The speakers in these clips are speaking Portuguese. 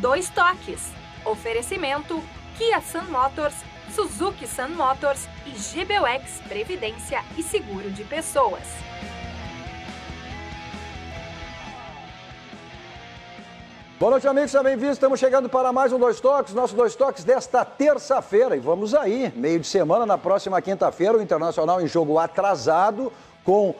Dois Toques. Oferecimento Kia Sun Motors, Suzuki Sun Motors e GBUX Previdência e Seguro de Pessoas. Boa noite, amigos, sejam bem-vindos. Estamos chegando para mais um Dois Toques, nosso Dois Toques desta terça-feira. E vamos aí, meio de semana, na próxima quinta-feira, o Internacional em jogo atrasado com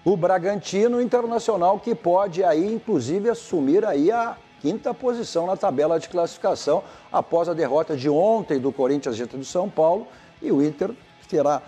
o Bragantino Internacional, que pode aí, inclusive, assumir aí a quinta posição na tabela de classificação após a derrota de ontem do Corinthians diante do São Paulo. E o Inter terá,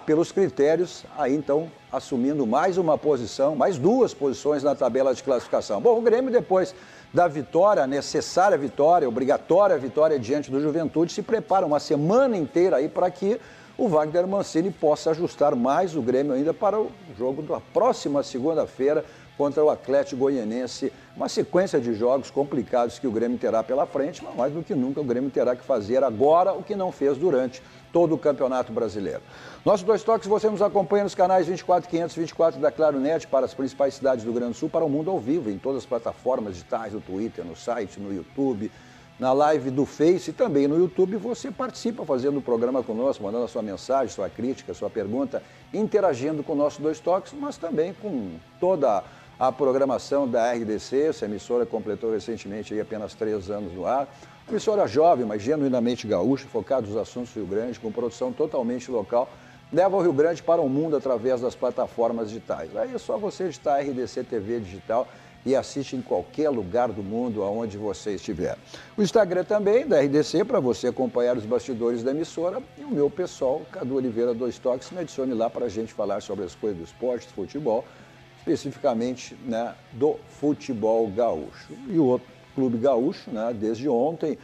pelos critérios, aí então assumindo mais uma posição, mais duas posições na tabela de classificação. Bom, o Grêmio, depois da vitória, necessária vitória, obrigatória vitória diante do Juventude, se prepara uma semana inteira aí para que o Wagner Mancini possa ajustar mais o Grêmio ainda para o jogo da próxima segunda-feira contra o Atlético Goianiense. Uma sequência de jogos complicados que o Grêmio terá pela frente, mas mais do que nunca o Grêmio terá que fazer agora o que não fez durante todo o Campeonato Brasileiro. Nossos Dois Toques, você nos acompanha nos canais 24 500 24 da Claro Net para as principais cidades do Rio Grande do Sul, para o mundo ao vivo, em todas as plataformas digitais, no Twitter, no site, no YouTube, na live do Face e também no YouTube. Você participa fazendo o programa conosco, mandando a sua mensagem, sua crítica, sua pergunta, interagindo com o nosso Dois Toques, mas também com toda a programação da RDC. Essa emissora completou recentemente aí apenas 3 anos no ar. Emissora jovem, mas genuinamente gaúcha, focada nos assuntos do Rio Grande, com produção totalmente local, leva o Rio Grande para o mundo através das plataformas digitais. Aí é só você digitar RDC TV Digital e assiste em qualquer lugar do mundo, aonde você estiver. O Instagram também, da RDC, para você acompanhar os bastidores da emissora. E o meu pessoal, Cadu Oliveira Dois Toques, me adicione lá para a gente falar sobre as coisas do esporte, do futebol, especificamente, né, do futebol gaúcho. E o outro clube gaúcho, né, desde ontem,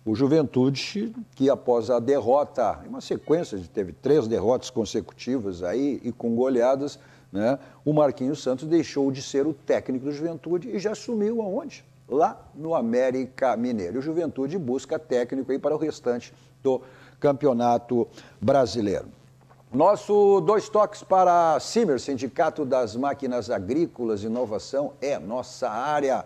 o Juventude, que após a derrota, uma sequência, teve 3 derrotas consecutivas aí e com goleadas, né, o Marquinhos Santos deixou de ser o técnico do Juventude e já assumiu aonde? Lá no América Mineiro. O Juventude busca técnico aí para o restante do Campeonato Brasileiro. Nosso Dois Toques para a Simers, Sindicato das Máquinas Agrícolas, inovação é nossa área.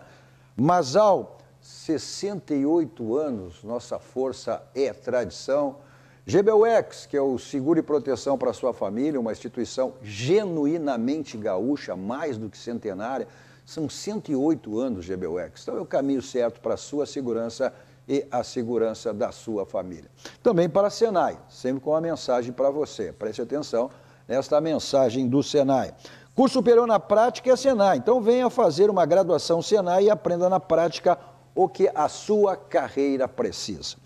Masal, 68 anos, nossa força é tradição. GBUX, que é o seguro e proteção para a sua família, uma instituição genuinamente gaúcha, mais do que centenária. São 108 anos GBUX, então é o caminho certo para a sua segurança e a segurança da sua família. Também para a Senai, sempre com uma mensagem para você. Preste atenção nesta mensagem do Senai. Curso superior na prática é Senai, então venha fazer uma graduação Senai e aprenda na prática o que a sua carreira precisa.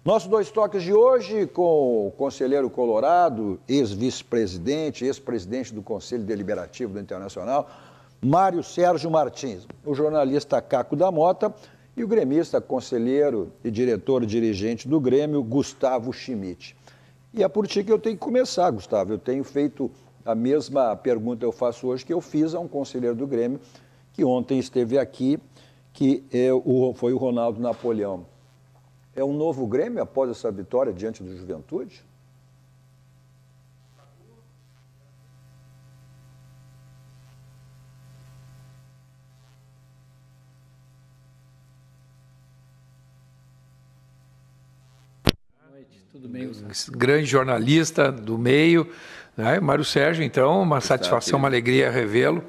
Nossos Dois Toques de hoje com o conselheiro colorado, ex-vice-presidente, ex-presidente do Conselho Deliberativo do Internacional, Mário Sérgio Martins, o jornalista Caco da Mota e o gremista, conselheiro e diretor-dirigente do Grêmio, Gustavo Schmidt. E é por ti que eu tenho que começar, Gustavo. Eu tenho feito a mesma pergunta eu faço hoje que eu fiz a um conselheiro do Grêmio, que ontem esteve aqui, que foi o Ronaldo Napoleão. É um novo Grêmio após essa vitória diante do Juventude? Tudo bem, grande jornalista do meio, né? Mário Sérgio, então, uma satisfação, uma alegria revê-lo.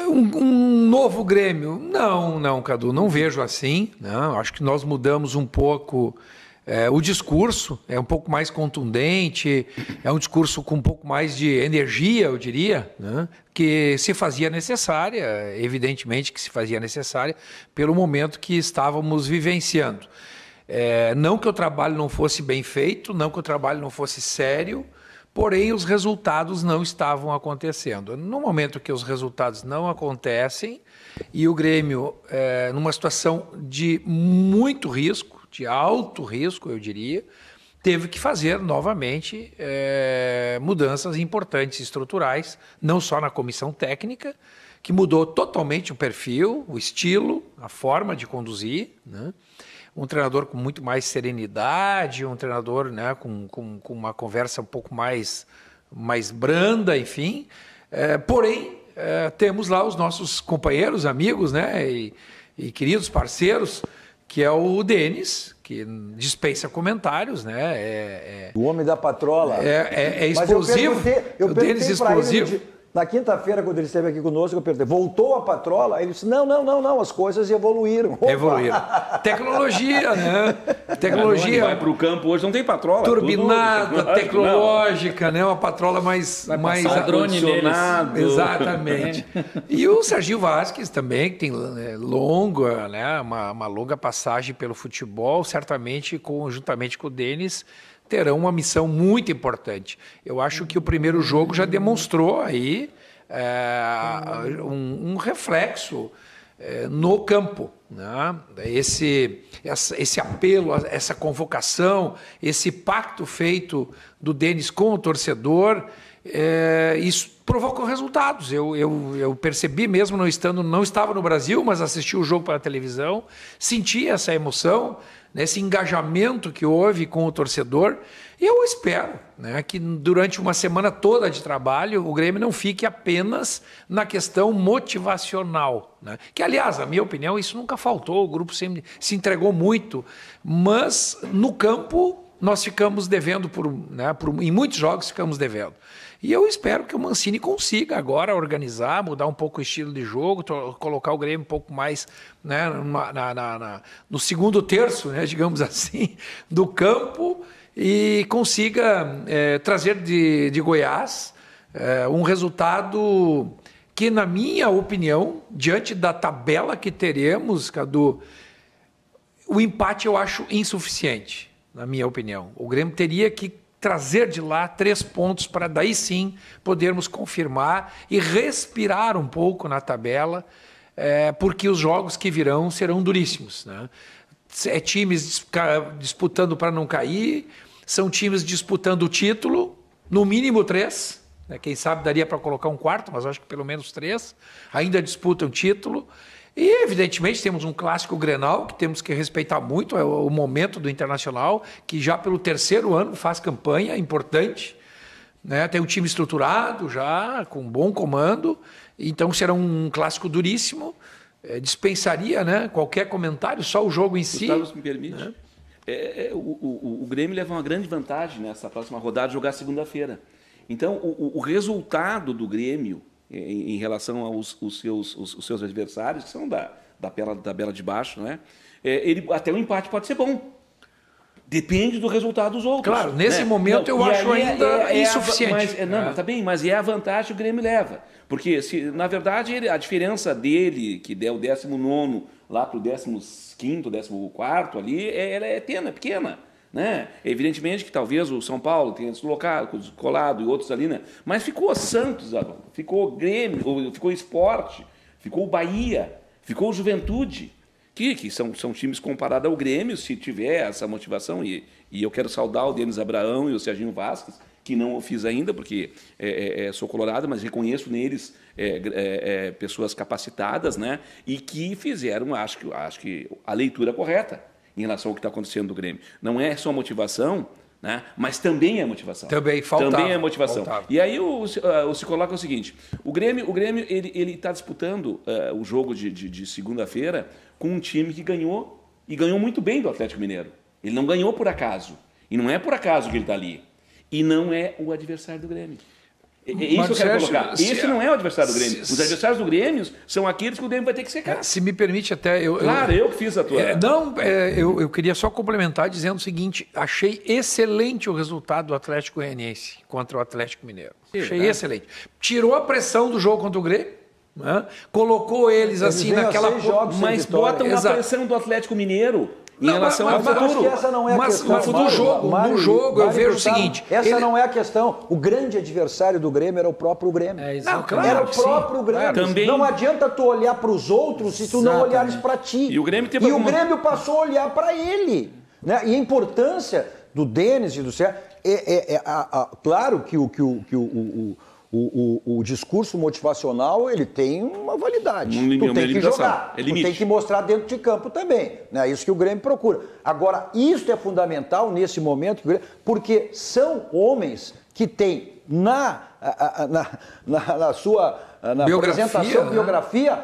Um novo Grêmio? Não, Cadu, não vejo assim. Não, acho que nós mudamos um pouco o discurso, é um pouco mais contundente, é um discurso com um pouco mais de energia, eu diria, né? Que se fazia necessária, evidentemente que se fazia necessária, pelo momento que estávamos vivenciando. Não que o trabalho não fosse bem feito, não que o trabalho não fosse sério, porém os resultados não estavam acontecendo. No momento que os resultados não acontecem e o Grêmio, numa situação de muito risco, de alto risco, eu diria, teve que fazer novamente mudanças importantes estruturais, não só na comissão técnica, que mudou totalmente o perfil, o estilo, a forma de conduzir, né? Um treinador com muito mais serenidade, um treinador, né, com uma conversa um pouco mais branda, enfim. Porém, temos lá os nossos companheiros, amigos, né, e queridos parceiros, que é o Denis, que dispensa comentários, né? O homem da patrola. É explosivo. Eu o Denis explosivo. Na quinta-feira, quando ele esteve aqui conosco, eu perguntei, voltou a patrola? Ele disse, não, as coisas evoluíram. Opa! Evoluíram. Tecnologia, né? Tecnologia. Vai para o campo hoje, não tem patrola. Turbinada, tecnológica, né? Uma patrola mais drone neles. Exatamente. E o Serginho Vasquez também, que tem longa, né? Uma longa passagem pelo futebol, certamente, conjuntamente com o Denis, terão uma missão muito importante. Eu acho que o primeiro jogo já demonstrou aí um reflexo no campo, né? Esse apelo, essa convocação, esse pacto feito do Denis com o torcedor, isso provocou resultados. Eu percebi mesmo não estava no Brasil, mas assisti o jogo pela televisão, senti essa emoção, esse engajamento que houve com o torcedor, e eu espero, né, que durante uma semana toda de trabalho o Grêmio não fique apenas na questão motivacional, né? Que, aliás, na minha opinião, isso nunca faltou, o grupo sempre se entregou muito, mas no campo nós ficamos devendo, em muitos jogos ficamos devendo. E eu espero que o Mancini consiga agora organizar, mudar um pouco o estilo de jogo, colocar o Grêmio um pouco mais, né, no segundo terço, né, digamos assim, do campo, e consiga trazer de Goiás um resultado que, na minha opinião, diante da tabela que teremos, Cadu, o empate eu acho insuficiente, na minha opinião. O Grêmio teria que trazer de lá 3 pontos para daí sim podermos confirmar e respirar um pouco na tabela, porque os jogos que virão serão duríssimos, né? Times disputando para não cair, são times disputando o título, no mínimo 3, né? Quem sabe daria para colocar um quarto, mas acho que pelo menos 3, ainda disputam o título. E, evidentemente, temos um clássico Grenal, que temos que respeitar muito, é o momento do Internacional, que já pelo 3º ano faz campanha importante, né? Tem um time estruturado já, com bom comando, então será um clássico duríssimo, dispensaria, né, qualquer comentário, só o jogo em si. Gustavo, se me permite, né? O Grêmio leva uma grande vantagem nessa próxima rodada, jogar segunda-feira. Então, o resultado do Grêmio em relação aos seus adversários, que são da tabela de baixo, né? Até o empate pode ser bom. Depende do resultado dos outros. Claro, nesse momento eu acho ainda insuficiente. Tá bem, mas é a vantagem que o Grêmio leva. Porque, na verdade, a diferença dele, que der o 19º lá para o 15º, 14º ali, ela é pequena. Né? Evidentemente que talvez o São Paulo tenha descolado e outros ali, né? Mas ficou Santos, ficou Grêmio, ficou Sport, ficou Bahia, ficou Juventude, que são times comparados ao Grêmio, se tiver essa motivação. E eu quero saudar o Denis Abraão e o Serginho Vasquez, que não o fiz ainda, porque sou colorado, mas reconheço neles pessoas capacitadas, né? E que fizeram, acho que a leitura correta em relação ao que está acontecendo do Grêmio. Não é só motivação, né? Mas também é motivação. Também é motivação. Faltava. E aí se coloca o seguinte, o Grêmio ele está disputando o jogo de segunda-feira com um time que ganhou, e ganhou muito bem do Atlético Mineiro. Ele não ganhou por acaso. E não é por acaso que ele está ali. E não é o adversário do Grêmio. Isso eu quero colocar. Esse não é o adversário do Grêmio. Os adversários do Grêmio são aqueles que o Grêmio vai ter que secar. Se me permite até... eu que fiz a tua... eu queria só complementar dizendo o seguinte, achei excelente o resultado do Atlético Goianiense contra o Atlético Mineiro. Achei excelente. Tirou a pressão do jogo contra o Grêmio, né? Colocou eles assim naquela... Mas botam a pressão do Atlético Mineiro... Em relação ao futuro. Essa não é a questão. No jogo eu vejo o seguinte... Essa não é a questão. O grande adversário do Grêmio era o próprio Grêmio. Era o próprio Grêmio. Também... Não adianta tu olhar para os outros se tu não olhares para ti. E o Grêmio passou a olhar para ele. Né? E a importância do Denis e do Sérgio... Claro que o discurso motivacional, ele tem uma validade. Tu tem que jogar, tu tem que mostrar dentro de campo também. É isso que o Grêmio procura. Agora, isso é fundamental nesse momento, porque são homens que têm na sua apresentação, biografia,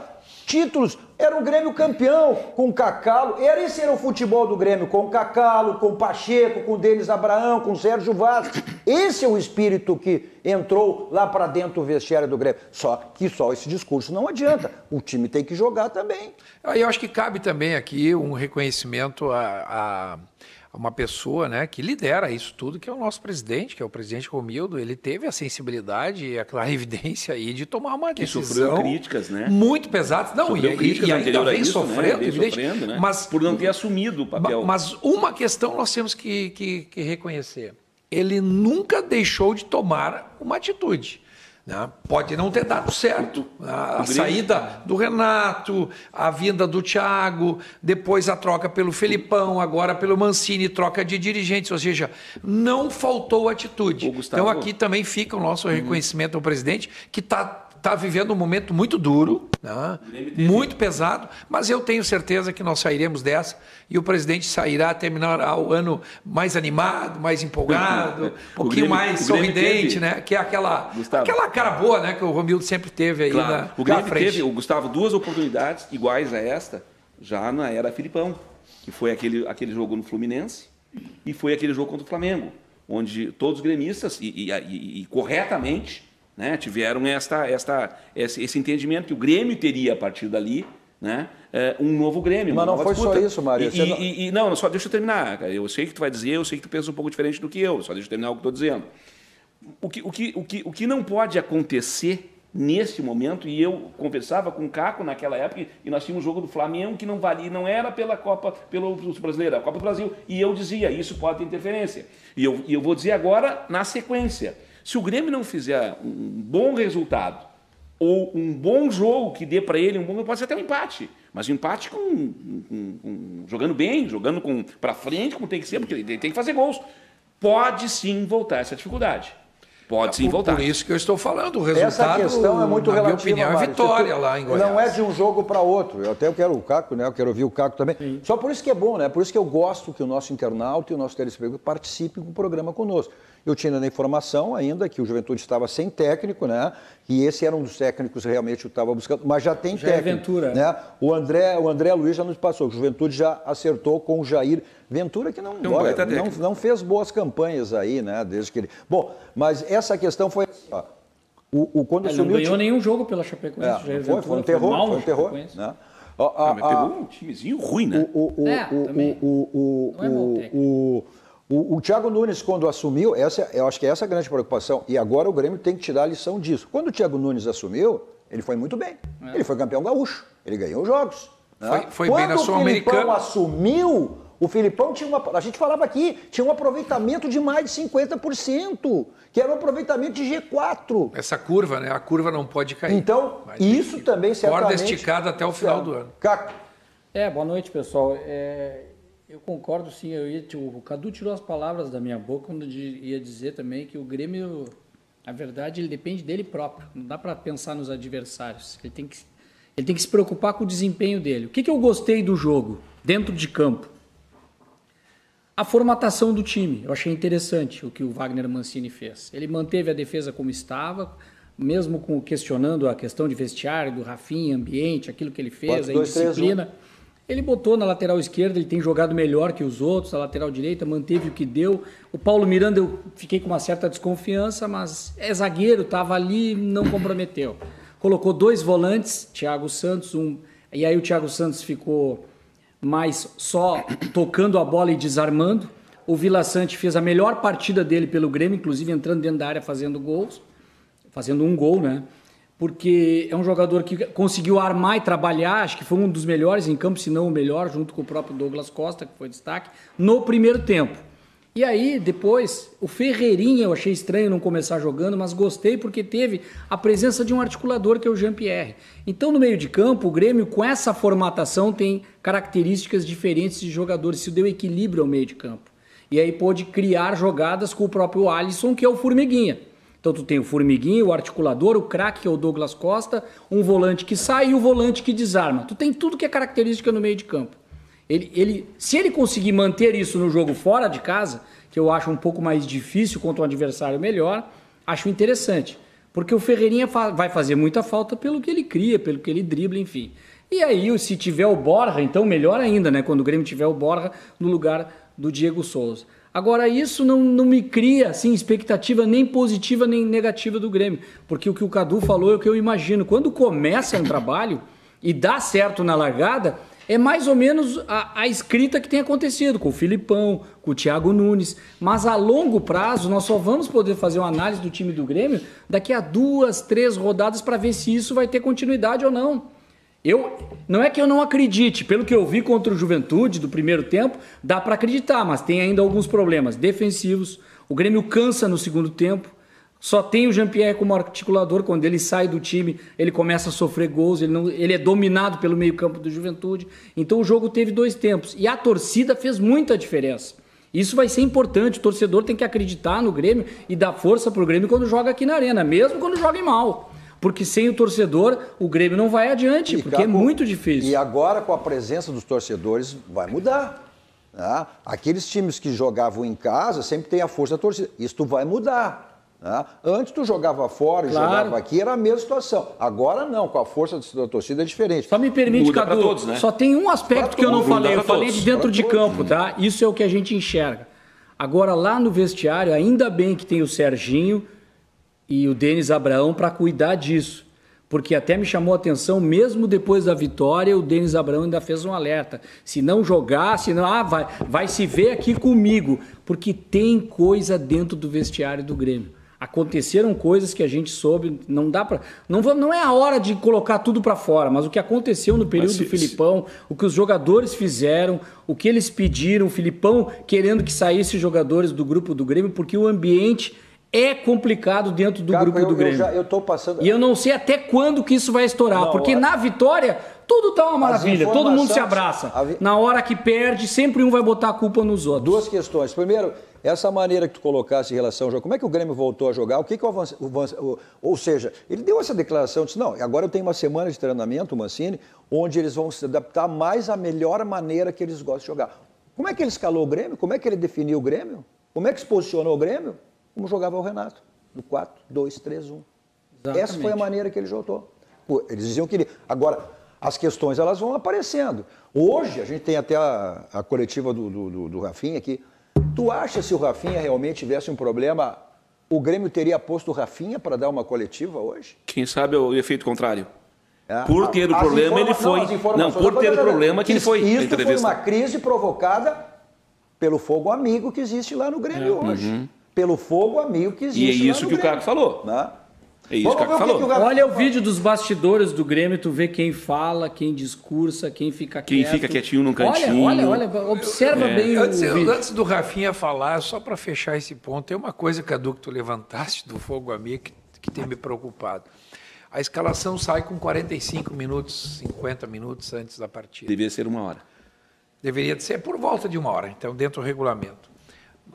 títulos. Era o Grêmio campeão com o Cacalo. Esse era o futebol do Grêmio, com o Cacalo, com o Pacheco, com o Denis Abraão, com o Sérgio Vaz. Esse é o espírito que entrou lá para dentro do vestiário do Grêmio. Só que só esse discurso não adianta. O time tem que jogar também. Eu acho que cabe também aqui um reconhecimento a uma pessoa, né, que lidera isso tudo, que é o nosso presidente, que é o presidente Romildo. Ele teve a sensibilidade e a clarividência aí de tomar uma decisão. Que sofreu críticas, né? Muito pesadas. Não, e ainda vem sofrendo, né? evidente. Né? Mas, por não ter assumido o papel. Mas uma questão nós temos que reconhecer. Ele nunca deixou de tomar uma atitude. Pode não ter dado certo. A saída do Renato, a vinda do Thiago, depois a troca pelo Felipão, agora pelo Mancini, troca de dirigentes, ou seja, não faltou atitude. Então aqui também fica o nosso reconhecimento ao presidente, que está vivendo um momento muito duro, né? Muito pesado, mas eu tenho certeza que nós sairemos dessa e o presidente terminará o ano mais animado, mais empolgado, um pouquinho mais sorridente, né? Que é aquela cara boa, né, que o Romildo sempre teve aí na frente. Teve, o Gustavo, 2 oportunidades iguais a esta, já na era Filipão, que foi aquele jogo no Fluminense e foi aquele jogo contra o Flamengo, onde todos os gremistas, e corretamente, né, tiveram esse entendimento que o Grêmio teria a partir dali, né, um novo Grêmio. Mas não foi disputa. só isso, Mário. Não, só deixa eu terminar. Cara. Eu sei que tu vai dizer, eu sei que tu pensa um pouco diferente do que eu, só deixa eu terminar o que estou dizendo. O que não pode acontecer nesse momento, e eu conversava com o Caco naquela época, e nós tínhamos um jogo do Flamengo que não valia, não era pela Copa, pelo Brasileiro, a Copa do Brasil, e eu dizia, isso pode ter interferência. E eu vou dizer agora na sequência. Se o Grêmio não fizer um bom resultado ou um bom jogo que dê para ele, pode ser até um empate, mas um empate jogando bem, jogando para frente, como tem que ser, porque ele tem que fazer gols. Pode sim voltar essa dificuldade. Pode sim voltar. Por isso que eu estou falando, o resultado, essa questão é muito relativa, na minha opinião, é vitória lá em Goiás. Não é de um jogo para outro. Eu até quero o Caco, né? Eu quero ouvir o Caco também. Sim. Só por isso que é bom, né? Por isso que eu gosto que o nosso internauta e o nosso telespectador participem do programa conosco. Eu tinha na informação ainda que o Juventude estava sem técnico, né? E esse era um dos técnicos realmente que eu estava buscando, mas já tem técnico. É Ventura. Né? O André Luiz já nos passou, o Juventude já acertou com o Jair Ventura, que não fez boas campanhas aí, né? Desde que ele... Bom, mas essa questão foi assim, ó. Quando ele não ganhou nenhum jogo pela Chapecoense. Foi um terror. Né? Mas pegou um timezinho ruim, né? O Thiago Nunes, quando assumiu, eu acho que essa é a grande preocupação, e agora o Grêmio tem que tirar a lição disso. Quando o Thiago Nunes assumiu, ele foi muito bem. Ele foi campeão gaúcho, ele ganhou jogos. Né? Foi bem na Sul-Americana. Quando o Filipão assumiu, o Filipão a gente falava aqui, tinha um aproveitamento de mais de 50%, que era um aproveitamento de G4. Essa curva, né? A curva não pode cair. Então, isso também certamente... Corda esticada até o final do ano. Caco. Boa noite, pessoal. Eu concordo, sim. O Cadu tirou as palavras da minha boca quando ia dizer também que o Grêmio, na verdade, ele depende dele próprio. Não dá para pensar nos adversários. Ele tem que se preocupar com o desempenho dele. O que eu gostei do jogo, dentro de campo? A formatação do time. Eu achei interessante o que o Wagner Mancini fez. Ele manteve a defesa como estava, mesmo questionando a questão de vestiário, do Rafinha, ambiente, aquilo que ele fez, a indisciplina. 3, 1. Ele botou na lateral esquerda, ele tem jogado melhor que os outros, a lateral direita manteve o que deu. O Paulo Miranda, eu fiquei com uma certa desconfiança, mas é zagueiro, estava ali, não comprometeu. Colocou 2 volantes, Thiago Santos, e aí o Thiago Santos ficou mais só tocando a bola e desarmando. O Vila Sante fez a melhor partida dele pelo Grêmio, inclusive entrando dentro da área fazendo um gol, né? Porque é um jogador que conseguiu armar e trabalhar, acho que foi um dos melhores em campo, se não o melhor, junto com o próprio Douglas Costa, que foi destaque, no primeiro tempo. E aí, depois, o Ferreirinha, eu achei estranho não começar jogando, mas gostei porque teve a presença de um articulador, que é o Jean-Pierre. Então, no meio de campo, o Grêmio, com essa formatação, tem características diferentes de jogadores, isso deu equilíbrio ao meio de campo. E aí pôde criar jogadas com o próprio Alisson, que é o Formiguinha. Então tu tem o Formiguinho, o articulador, o craque, que é o Douglas Costa, um volante que sai e o volante que desarma. Tu tem tudo que é característica no meio de campo. Se ele conseguir manter isso no jogo fora de casa, que eu acho um pouco mais difícil contra um adversário melhor, acho interessante. Porque o Ferreirinha vai fazer muita falta pelo que ele cria, pelo que ele dribla, enfim. E aí, se tiver o Borja, então melhor ainda, né? Quando o Grêmio tiver o Borja no lugar do Diego Souza. Agora, isso não me cria assim, expectativa nem positiva nem negativa do Grêmio. Porque o que o Cadu falou é o que eu imagino. Quando começa um trabalho e dá certo na largada, é mais ou menos a escrita que tem acontecido com o Filipão, com o Thiago Nunes. Mas a longo prazo, nós só vamos poder fazer uma análise do time do Grêmio daqui a 2, 3 rodadas para ver se isso vai ter continuidade ou não. Não é que eu não acredite, pelo que eu vi contra o Juventude do primeiro tempo, dá para acreditar, mas tem ainda alguns problemas defensivos. O Grêmio cansa no segundo tempo, só tem o Jean-Pierre como articulador. Quando ele sai do time, ele começa a sofrer gols, ele é dominado pelo meio-campo do Juventude. Então o jogo teve 2 tempos e a torcida fez muita diferença. Isso vai ser importante, o torcedor tem que acreditar no Grêmio e dar força pro Grêmio quando joga aqui na Arena, mesmo quando joga mal. Porque sem o torcedor, o Grêmio não vai adiante, porque é muito difícil. E agora, com a presença dos torcedores, vai mudar. Né? Aqueles times que jogavam em casa sempre tem a força da torcida. Isso vai mudar. Né? Antes tu jogava fora e jogava aqui, era a mesma situação. Agora não, com a força da torcida é diferente. Só me permite, Cadu, todos, né? só tem um aspecto que eu não falei. Eu falei de dentro de campo, tá? Isso é o que a gente enxerga. Agora, lá no vestiário, ainda bem que tem o Serginho e o Denis Abraão para cuidar disso. Porque até me chamou a atenção, mesmo depois da vitória, o Denis Abraão ainda fez um alerta. Se não jogar, vai se ver aqui comigo. Porque tem coisa dentro do vestiário do Grêmio. Aconteceram coisas que a gente soube, não dá para... Não é a hora de colocar tudo para fora, mas o que aconteceu no período do Filipão, o que os jogadores fizeram, o que eles pediram, o Filipão querendo que saíssem jogadores do grupo do Grêmio, porque o ambiente é complicado dentro do grupo do Grêmio. Eu tô passando... E eu não sei até quando que isso vai estourar, porque na vitória tudo tá uma maravilha, todo mundo se abraça. Na hora que perde, sempre um vai botar a culpa nos outros. 2 questões. Primeiro, essa maneira que tu colocasse em relação ao jogo, como é que o Grêmio voltou a jogar? O que ou seja, ele deu essa declaração, disse, não, agora eu tenho uma semana de treinamento, o Mancini, onde eles vão se adaptar mais à melhor maneira que eles gostam de jogar. Como é que ele escalou o Grêmio? Como é que ele definiu o Grêmio? Como é que se posicionou o Grêmio? Como jogava o Renato, no 4-2-3-1. Exatamente. Essa foi a maneira que ele jogou. Eles diziam que... Agora, as questões elas vão aparecendo. Hoje, a gente tem até a coletiva do Rafinha aqui. Tu acha se o Rafinha realmente tivesse um problema, o Grêmio teria posto o Rafinha para dar uma coletiva hoje? Quem sabe o efeito contrário. Por ter o problema, ele foi. Não, por ter o problema que ele foi. Isso foi uma crise provocada pelo fogo amigo que existe lá no Grêmio hoje. Pelo fogo amigo que existe. E é isso que o Caco falou. Né? É isso que o Caco falou. Olha o vídeo dos bastidores do Grêmio, tu vê quem fala, quem discursa, quem fica quieto. Quem fica quietinho num cantinho. Olha, observa bem o vídeo. Antes do Rafinha falar, só para fechar esse ponto, tem uma coisa, Cadu, que tu levantaste do fogo amigo que tem me preocupado. A escalação sai com 45 minutos, 50 minutos antes da partida. Deveria ser 1 hora. Deveria ser por volta de 1 hora, então, dentro do regulamento.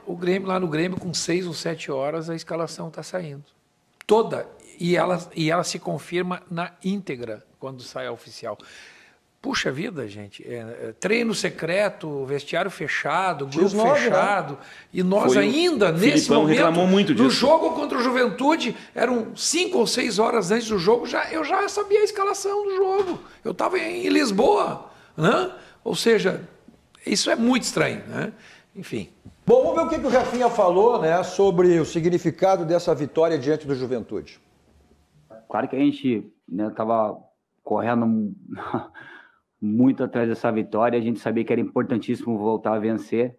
O Grêmio, lá no Grêmio, com 6 ou 7 horas, a escalação está saindo. Toda. E ela se confirma na íntegra, quando sai a oficial. Puxa vida, gente. Treino secreto, vestiário fechado, grupo fechado. Né? E nós ainda, nesse momento, reclamou muito disso. No jogo contra o Juventude, eram 5 ou 6 horas antes do jogo, eu já sabia a escalação do jogo. Eu estava em Lisboa. Né? Ou seja, isso é muito estranho. Né? Enfim. Bom, vamos ver o que o Rafinha falou, né, sobre o significado dessa vitória diante do Juventude. Claro que a gente estava correndo muito atrás dessa vitória, a gente sabia que era importantíssimo voltar a vencer,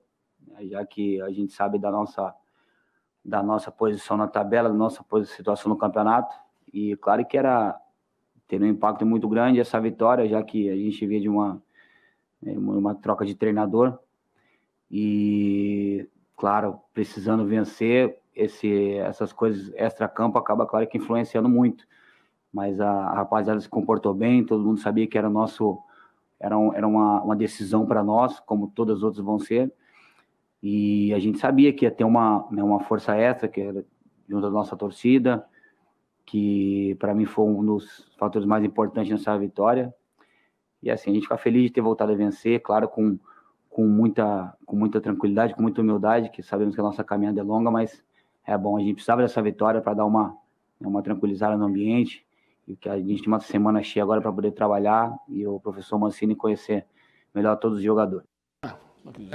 já que a gente sabe da nossa posição na tabela, da nossa situação no campeonato, e claro que ter um impacto muito grande essa vitória, já que a gente via de uma troca de treinador, e claro, precisando vencer, essas coisas extra-campo acaba, claro, que influenciando muito, mas a rapaziada se comportou bem, todo mundo sabia que era uma decisão para nós, como todas as outras vão ser, e a gente sabia que ia ter uma força extra, que era junto à nossa torcida, que para mim foi um dos fatores mais importantes nessa vitória, e assim, a gente fica feliz de ter voltado a vencer, claro, com muita tranquilidade, com muita humildade, que sabemos que a nossa caminhada é longa, mas é bom, a gente precisava dessa vitória para dar uma tranquilizada no ambiente e que a gente tem uma semana cheia agora para poder trabalhar e o professor Mancini conhecer melhor todos os jogadores.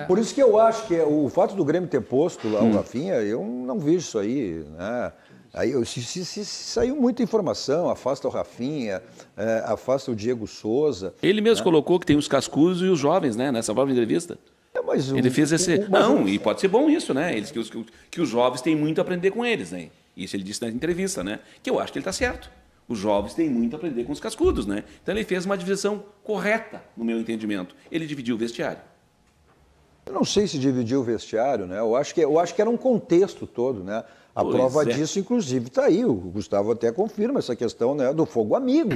Por isso que eu acho que o fato do Grêmio ter posto lá o Rafinha, eu não vejo isso aí, né? Aí se saiu muita informação, afasta o Rafinha, afasta o Diego Souza. Ele mesmo colocou que tem os cascudos e os jovens, né? Nessa própria entrevista. Ele fez esse... e pode ser bom isso, né? Que os jovens têm muito a aprender com eles, né? Isso ele disse na entrevista, né? Que eu acho que ele está certo. Os jovens têm muito a aprender com os cascudos, né? Então ele fez uma divisão correta, no meu entendimento. Ele dividiu o vestiário. Eu não sei se dividiu o vestiário, né? Eu acho que era um contexto todo, né? A prova disso, inclusive, está aí. O Gustavo até confirma essa questão, né, do fogo amigo.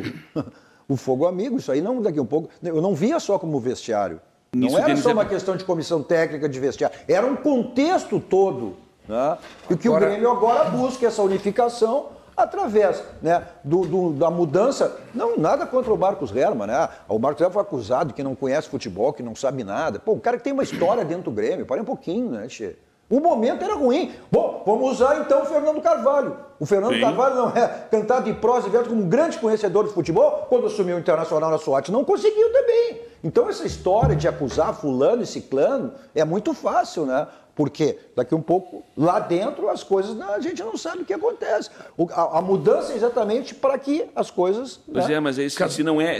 O fogo amigo, isso aí não daqui a um pouco... Eu não via só como vestiário. Não era só uma questão de comissão técnica de vestiário. Era um contexto todo, né? E que o Grêmio agora busca essa unificação através, né, da mudança. Não, nada contra o Marcos Herrmann, né? O Marcos Herrmann foi acusado de que não conhece futebol, que não sabe nada. Pô, o cara que tem uma história dentro do Grêmio, para um pouquinho, né, Che? O momento era ruim. Bom, vamos usar então o Fernando Carvalho. O Fernando Carvalho não é cantado em prosa e verso como um grande conhecedor de futebol. Quando assumiu o Internacional na SWAT, não conseguiu também. Então essa história de acusar fulano e ciclano é muito fácil, né? Porque daqui um pouco, lá dentro, as coisas, a gente não sabe o que acontece. A mudança é exatamente para que as coisas... Pois é, mas isso, se não é...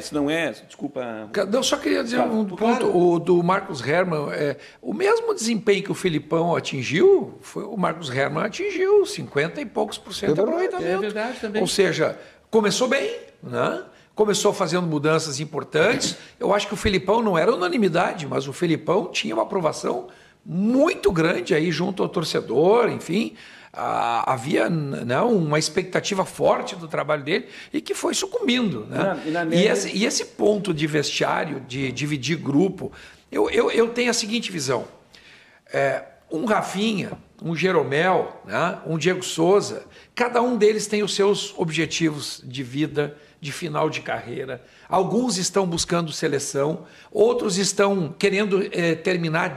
Desculpa... Eu só queria dizer um ponto. O do Marcos Herrmann, o mesmo desempenho que o Filipão atingiu, o Marcos Herrmann atingiu 50 e poucos % de aproveitamento. É verdade também. Ou seja, começou bem, né? Começou fazendo mudanças importantes. Eu acho que o Filipão não era unanimidade, mas o Filipão tinha uma aprovação muito grande aí junto ao torcedor, enfim, havia, né, uma expectativa forte do trabalho dele e que foi sucumbindo, né? E esse ponto de vestiário, de dividir grupo, eu tenho a seguinte visão, um Rafinha, um Jeromel, né, um Diego Souza, cada um deles tem os seus objetivos de vida, de final de carreira. Alguns estão buscando seleção, outros estão querendo terminar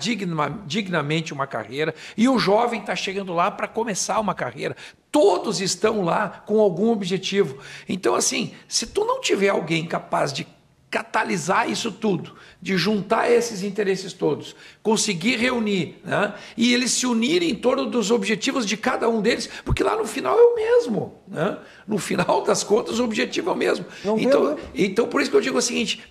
dignamente uma carreira, e o jovem está chegando lá para começar uma carreira. Todos estão lá com algum objetivo. Então, assim, se tu não tiver alguém capaz de catalisar isso tudo, de juntar esses interesses todos, conseguir reunir, né, e eles se unirem em torno dos objetivos de cada um deles, porque lá no final é o mesmo, né? No final das contas o objetivo é o mesmo. Então por isso que eu digo o seguinte,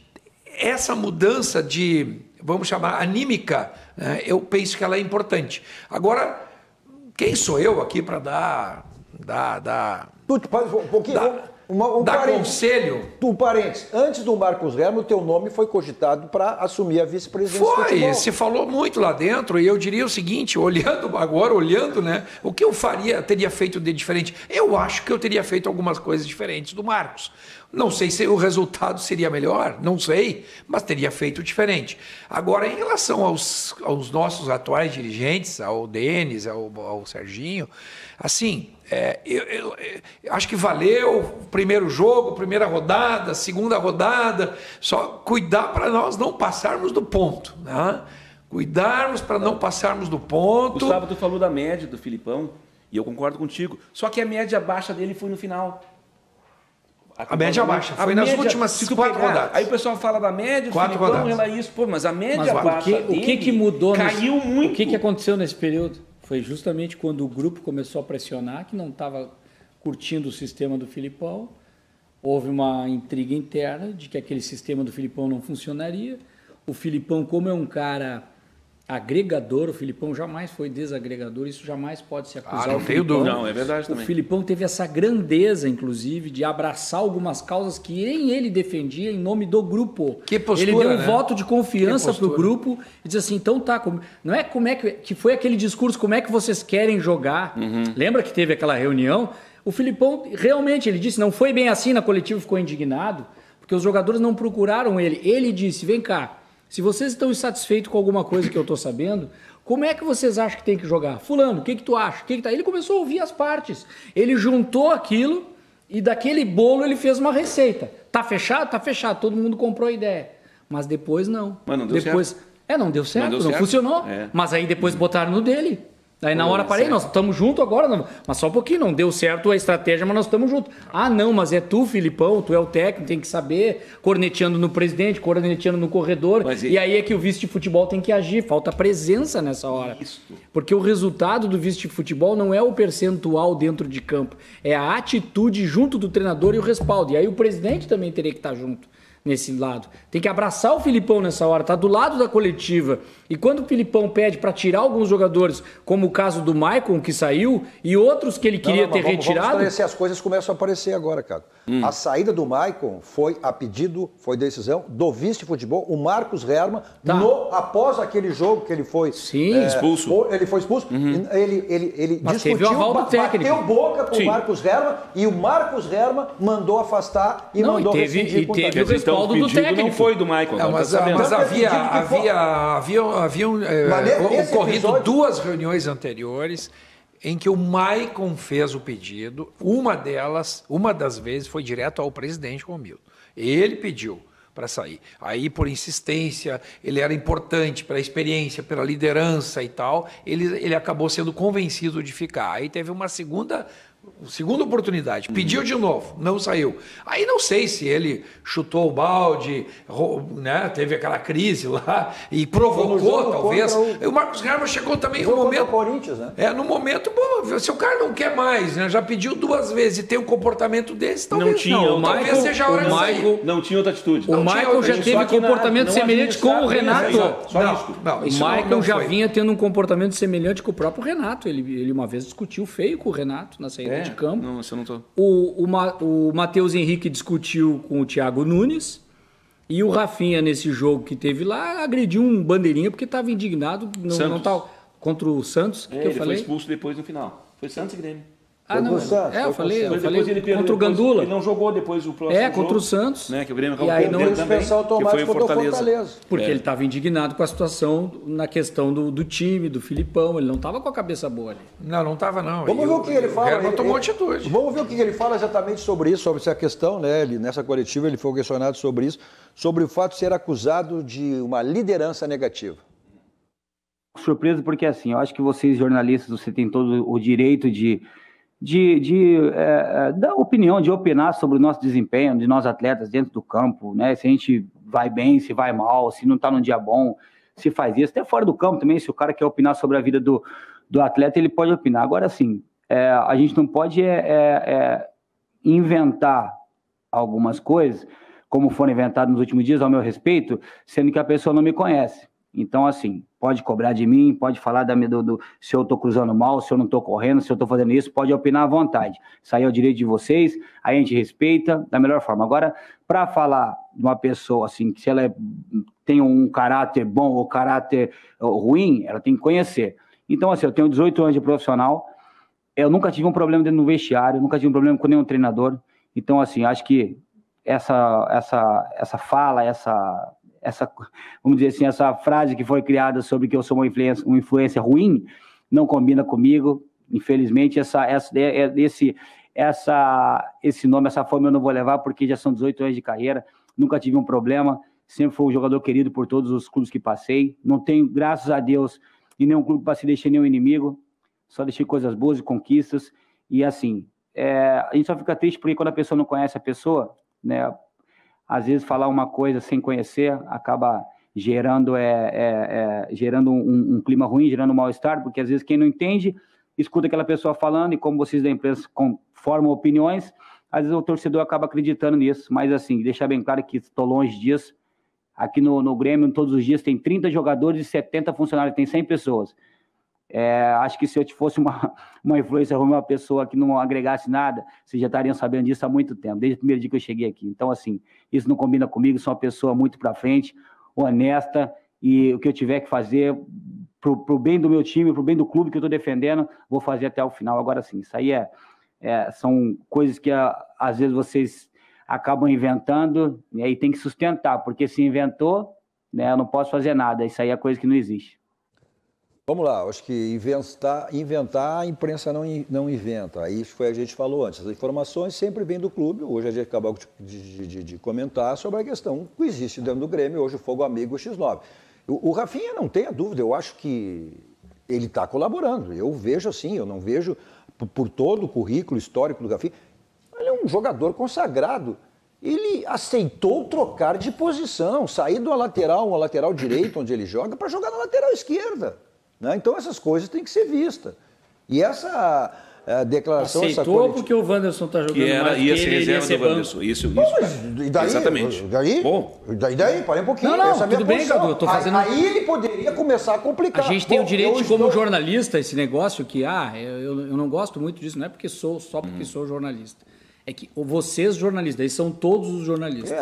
essa mudança de, vamos chamar, anímica, né, eu penso que ela é importante. Agora, quem sou eu aqui para dar um pouquinho... conselho. Um parênteses. Antes do Marcos Herrmann, o teu nome foi cogitado para assumir a vice-presidência do futebol. Se falou muito lá dentro, e eu diria o seguinte, olhando, né, o que eu teria feito de diferente? Eu acho que eu teria feito algumas coisas diferentes do Marcos. Não sei se o resultado seria melhor, não sei, mas teria feito diferente. Agora, em relação aos nossos atuais dirigentes, ao Denis, ao Serginho, assim, eu acho que valeu o primeiro jogo, primeira rodada, segunda rodada, só cuidar para nós não passarmos do ponto, né? Cuidarmos para não passarmos do ponto. Gustavo, tu falou da média do Filipão, e eu concordo contigo, só que a média baixa dele foi no final. A média baixa, foi nas últimas 4 rodadas. Aí o pessoal fala da média, 4 rodadas. Ela isso, mas a média baixa o que mudou? Caiu muito. O que aconteceu nesse período? Foi justamente quando o grupo começou a pressionar, que não estava curtindo o sistema do Filipão. Houve uma intriga interna de que aquele sistema do Filipão não funcionaria. O Filipão, como é um cara agregador, o Filipão jamais foi desagregador, isso jamais pode se acusar. Não tenho dúvida. Não, é verdade também. O Filipão teve essa grandeza, inclusive, de abraçar algumas causas que nem ele defendia em nome do grupo. Que postura, ele deu um né? voto de confiança para o grupo e disse assim, então tá, não é como é que foi aquele discurso, como é que vocês querem jogar? Lembra que teve aquela reunião? O Filipão, realmente, ele disse, não foi bem assim, na coletiva ficou indignado, porque os jogadores não procuraram ele. Ele disse, vem cá, se vocês estão insatisfeitos com alguma coisa que eu estou sabendo, como é que vocês acham que tem que jogar? Fulano, o que tu acha? Ele começou a ouvir as partes. Ele juntou aquilo e daquele bolo ele fez uma receita. Tá fechado? Tá fechado. Todo mundo comprou a ideia. Mas depois não. Mas não deu certo. Não deu certo, não funcionou. Mas aí depois botaram no dele. Aí na hora parei, nós estamos juntos agora, mas só um pouquinho, não deu certo a estratégia, mas nós estamos juntos. Ah, não, mas é tu, Filipão, tu é o técnico, tem que saber, corneteando no presidente, corneteando no corredor, e aí é que o vice de futebol tem que agir, falta presença nessa hora. Isso. Porque o resultado do vice de futebol não é o percentual dentro de campo, é a atitude junto do treinador e o respaldo. E aí o presidente também teria que estar junto nesse lado. Tem que abraçar o Filipão nessa hora, tá do lado da coletiva. E quando o Filipão pede para tirar alguns jogadores, como o caso do Maicon, que saiu, e outros que ele queria ter retirado... Vamos esclarecer, as coisas começam a aparecer agora, cara. A saída do Maicon foi a pedido, foi decisão do vice de futebol, o Marcos Herman, após aquele jogo que ele foi expulso. Ele foi expulso, ele mas discutiu, teve o aval do técnico. Bateu boca com o Marcos Herman, e o Marcos Herman mandou afastar e mandou rescindir. E teve o respaldo do técnico. Não foi do Maicon. Mas haviam ocorrido duas reuniões anteriores em que o Maicon fez o pedido. Uma das vezes foi direto ao presidente Romildo. Ele pediu para sair. Aí, por insistência, ele era importante pela experiência, pela liderança e tal, ele acabou sendo convencido de ficar. Aí teve uma segunda oportunidade, pediu de novo, não saiu. Aí não sei se ele chutou o balde, né, teve aquela crise lá e provocou, talvez. O Marcos Herman chegou também no momento... Corinthians, né? No momento, bom, se o cara não quer mais, né, já pediu duas vezes e tem um comportamento desse, talvez talvez seja a hora de sair. Não tinha outra atitude. O Maicon já teve comportamento semelhante com o Renato. O Maicon já vinha tendo um comportamento semelhante com o próprio Renato. Ele uma vez discutiu feio com o Renato na saída de campo. Não, isso eu não tô. O Matheus Henrique discutiu com o Thiago Nunes e o Rafinha, nesse jogo que teve lá, agrediu um bandeirinha porque estava indignado contra o Santos. Que eu falei? Foi expulso depois no final. Foi Santos e Grêmio. Eu falei contra o Gandula. Ele não jogou depois o próximo contra o Santos. Né, que o Grêmio e aí não suspensão automática contra o Fortaleza. Porque ele estava indignado com a situação na questão do time, do Filipão. Ele não estava com a cabeça boa ali. Não estava não. Vamos ver o que ele fala. Ele tomou atitude. Vamos ver o que ele fala exatamente sobre isso, sobre essa questão, né? Nessa coletiva ele foi questionado sobre isso, sobre o fato de ser acusado de uma liderança negativa. Surpreso porque, assim, eu acho que vocês, jornalistas, você tem todo o direito de dar opinião, de opinar sobre o nosso desempenho, de nós atletas dentro do campo, né? Se a gente vai bem, se vai mal, se não está num dia bom, se faz isso. Até fora do campo também, se o cara quer opinar sobre a vida do atleta, ele pode opinar. Agora, sim, a gente não pode inventar algumas coisas, como foram inventadas nos últimos dias, ao meu respeito, sendo que a pessoa não me conhece. Então, assim, pode cobrar de mim, pode falar se eu estou cruzando mal, se eu não estou correndo, se eu estou fazendo isso, pode opinar à vontade. Isso aí é o direito de vocês, aí a gente respeita da melhor forma. Agora, para falar de uma pessoa, assim, que se ela tem um caráter bom ou caráter ruim, ela tem que conhecer. Então, assim, eu tenho 18 anos de profissional, eu nunca tive um problema dentro do vestiário, nunca tive um problema com nenhum treinador. Então, assim, acho que essa fala, essa, vamos dizer assim, essa frase que foi criada sobre que eu sou uma influência ruim, não combina comigo. Infelizmente, esse nome, essa forma eu não vou levar, porque já são 18 anos de carreira, nunca tive um problema, sempre fui um jogador querido por todos os clubes que passei, não tenho, graças a Deus, em nenhum clube para se deixar nenhum inimigo, só deixei coisas boas e conquistas, e assim, a gente só fica triste porque quando a pessoa não conhece a pessoa, né, às vezes falar uma coisa sem conhecer acaba gerando um clima ruim, gerando um mal-estar, porque às vezes quem não entende, escuta aquela pessoa falando e como vocês da imprensa formam opiniões, às vezes o torcedor acaba acreditando nisso. Mas assim, deixar bem claro que estou longe disso. Aqui no Grêmio, todos os dias, tem 30 jogadores e 70 funcionários, tem 100 pessoas. Acho que se eu fosse uma influência ruim, uma pessoa que não agregasse nada, vocês já estariam sabendo disso há muito tempo, desde o primeiro dia que eu cheguei aqui. Então, assim, isso não combina comigo, sou uma pessoa muito para frente, honesta, e o que eu tiver que fazer pro bem do meu time, pro bem do clube que eu estou defendendo, vou fazer até o final. Agora, sim, isso aí são coisas que às vezes vocês acabam inventando, e aí tem que sustentar, porque se inventou, né, eu não posso fazer nada, isso aí é coisa que não existe. Vamos lá, acho que inventar a imprensa não inventa. Isso foi a gente falou antes. As informações sempre vêm do clube. Hoje a gente acabou de comentar sobre a questão que existe dentro do Grêmio, hoje o Fogo Amigo X9. O Rafinha não tenha dúvida, eu acho que ele está colaborando. Eu vejo assim, eu não vejo por todo o currículo histórico do Rafinha. Ele é um jogador consagrado. Ele aceitou trocar de posição, sair do lateral direito, onde ele joga, para jogar na lateral esquerda. Né? Então essas coisas têm que ser vistas. E essa declaração... Aceitou porque o Wanderson está jogando mais, ia ser reserva do Wanderson. Isso. E daí? Exatamente. Bom. Daí, parei um pouquinho. Não, tudo bem, Cadu. Tô fazendo... Aí ele poderia começar a complicar. A gente tem o direito, como jornalista, esse negócio que, eu não gosto muito disso, não é porque sou jornalista. É que vocês jornalistas, eles são todos os jornalistas.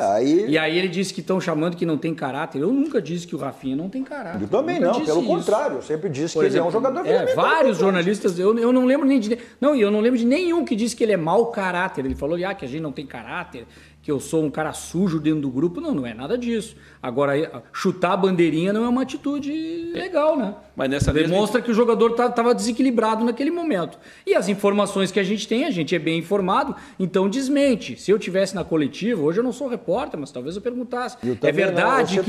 E aí ele disse que estão chamando que não tem caráter. Eu nunca disse que o Rafinha não tem caráter. Eu também não, pelo contrário. Eu sempre disse que ele é um jogador vários jornalistas, eu não lembro nem de... Não, eu não lembro de nenhum que disse que ele é mau caráter. Ele falou que a gente não tem caráter, que eu sou um cara sujo dentro do grupo. Não é nada disso. Agora, chutar a bandeirinha não é uma atitude legal, né? Mas nessa demonstra que o jogador estava desequilibrado naquele momento. E as informações que a gente tem, a gente é bem informado, então desmente. Se eu tivesse na coletiva, hoje eu não sou repórter, mas talvez eu perguntasse. É verdade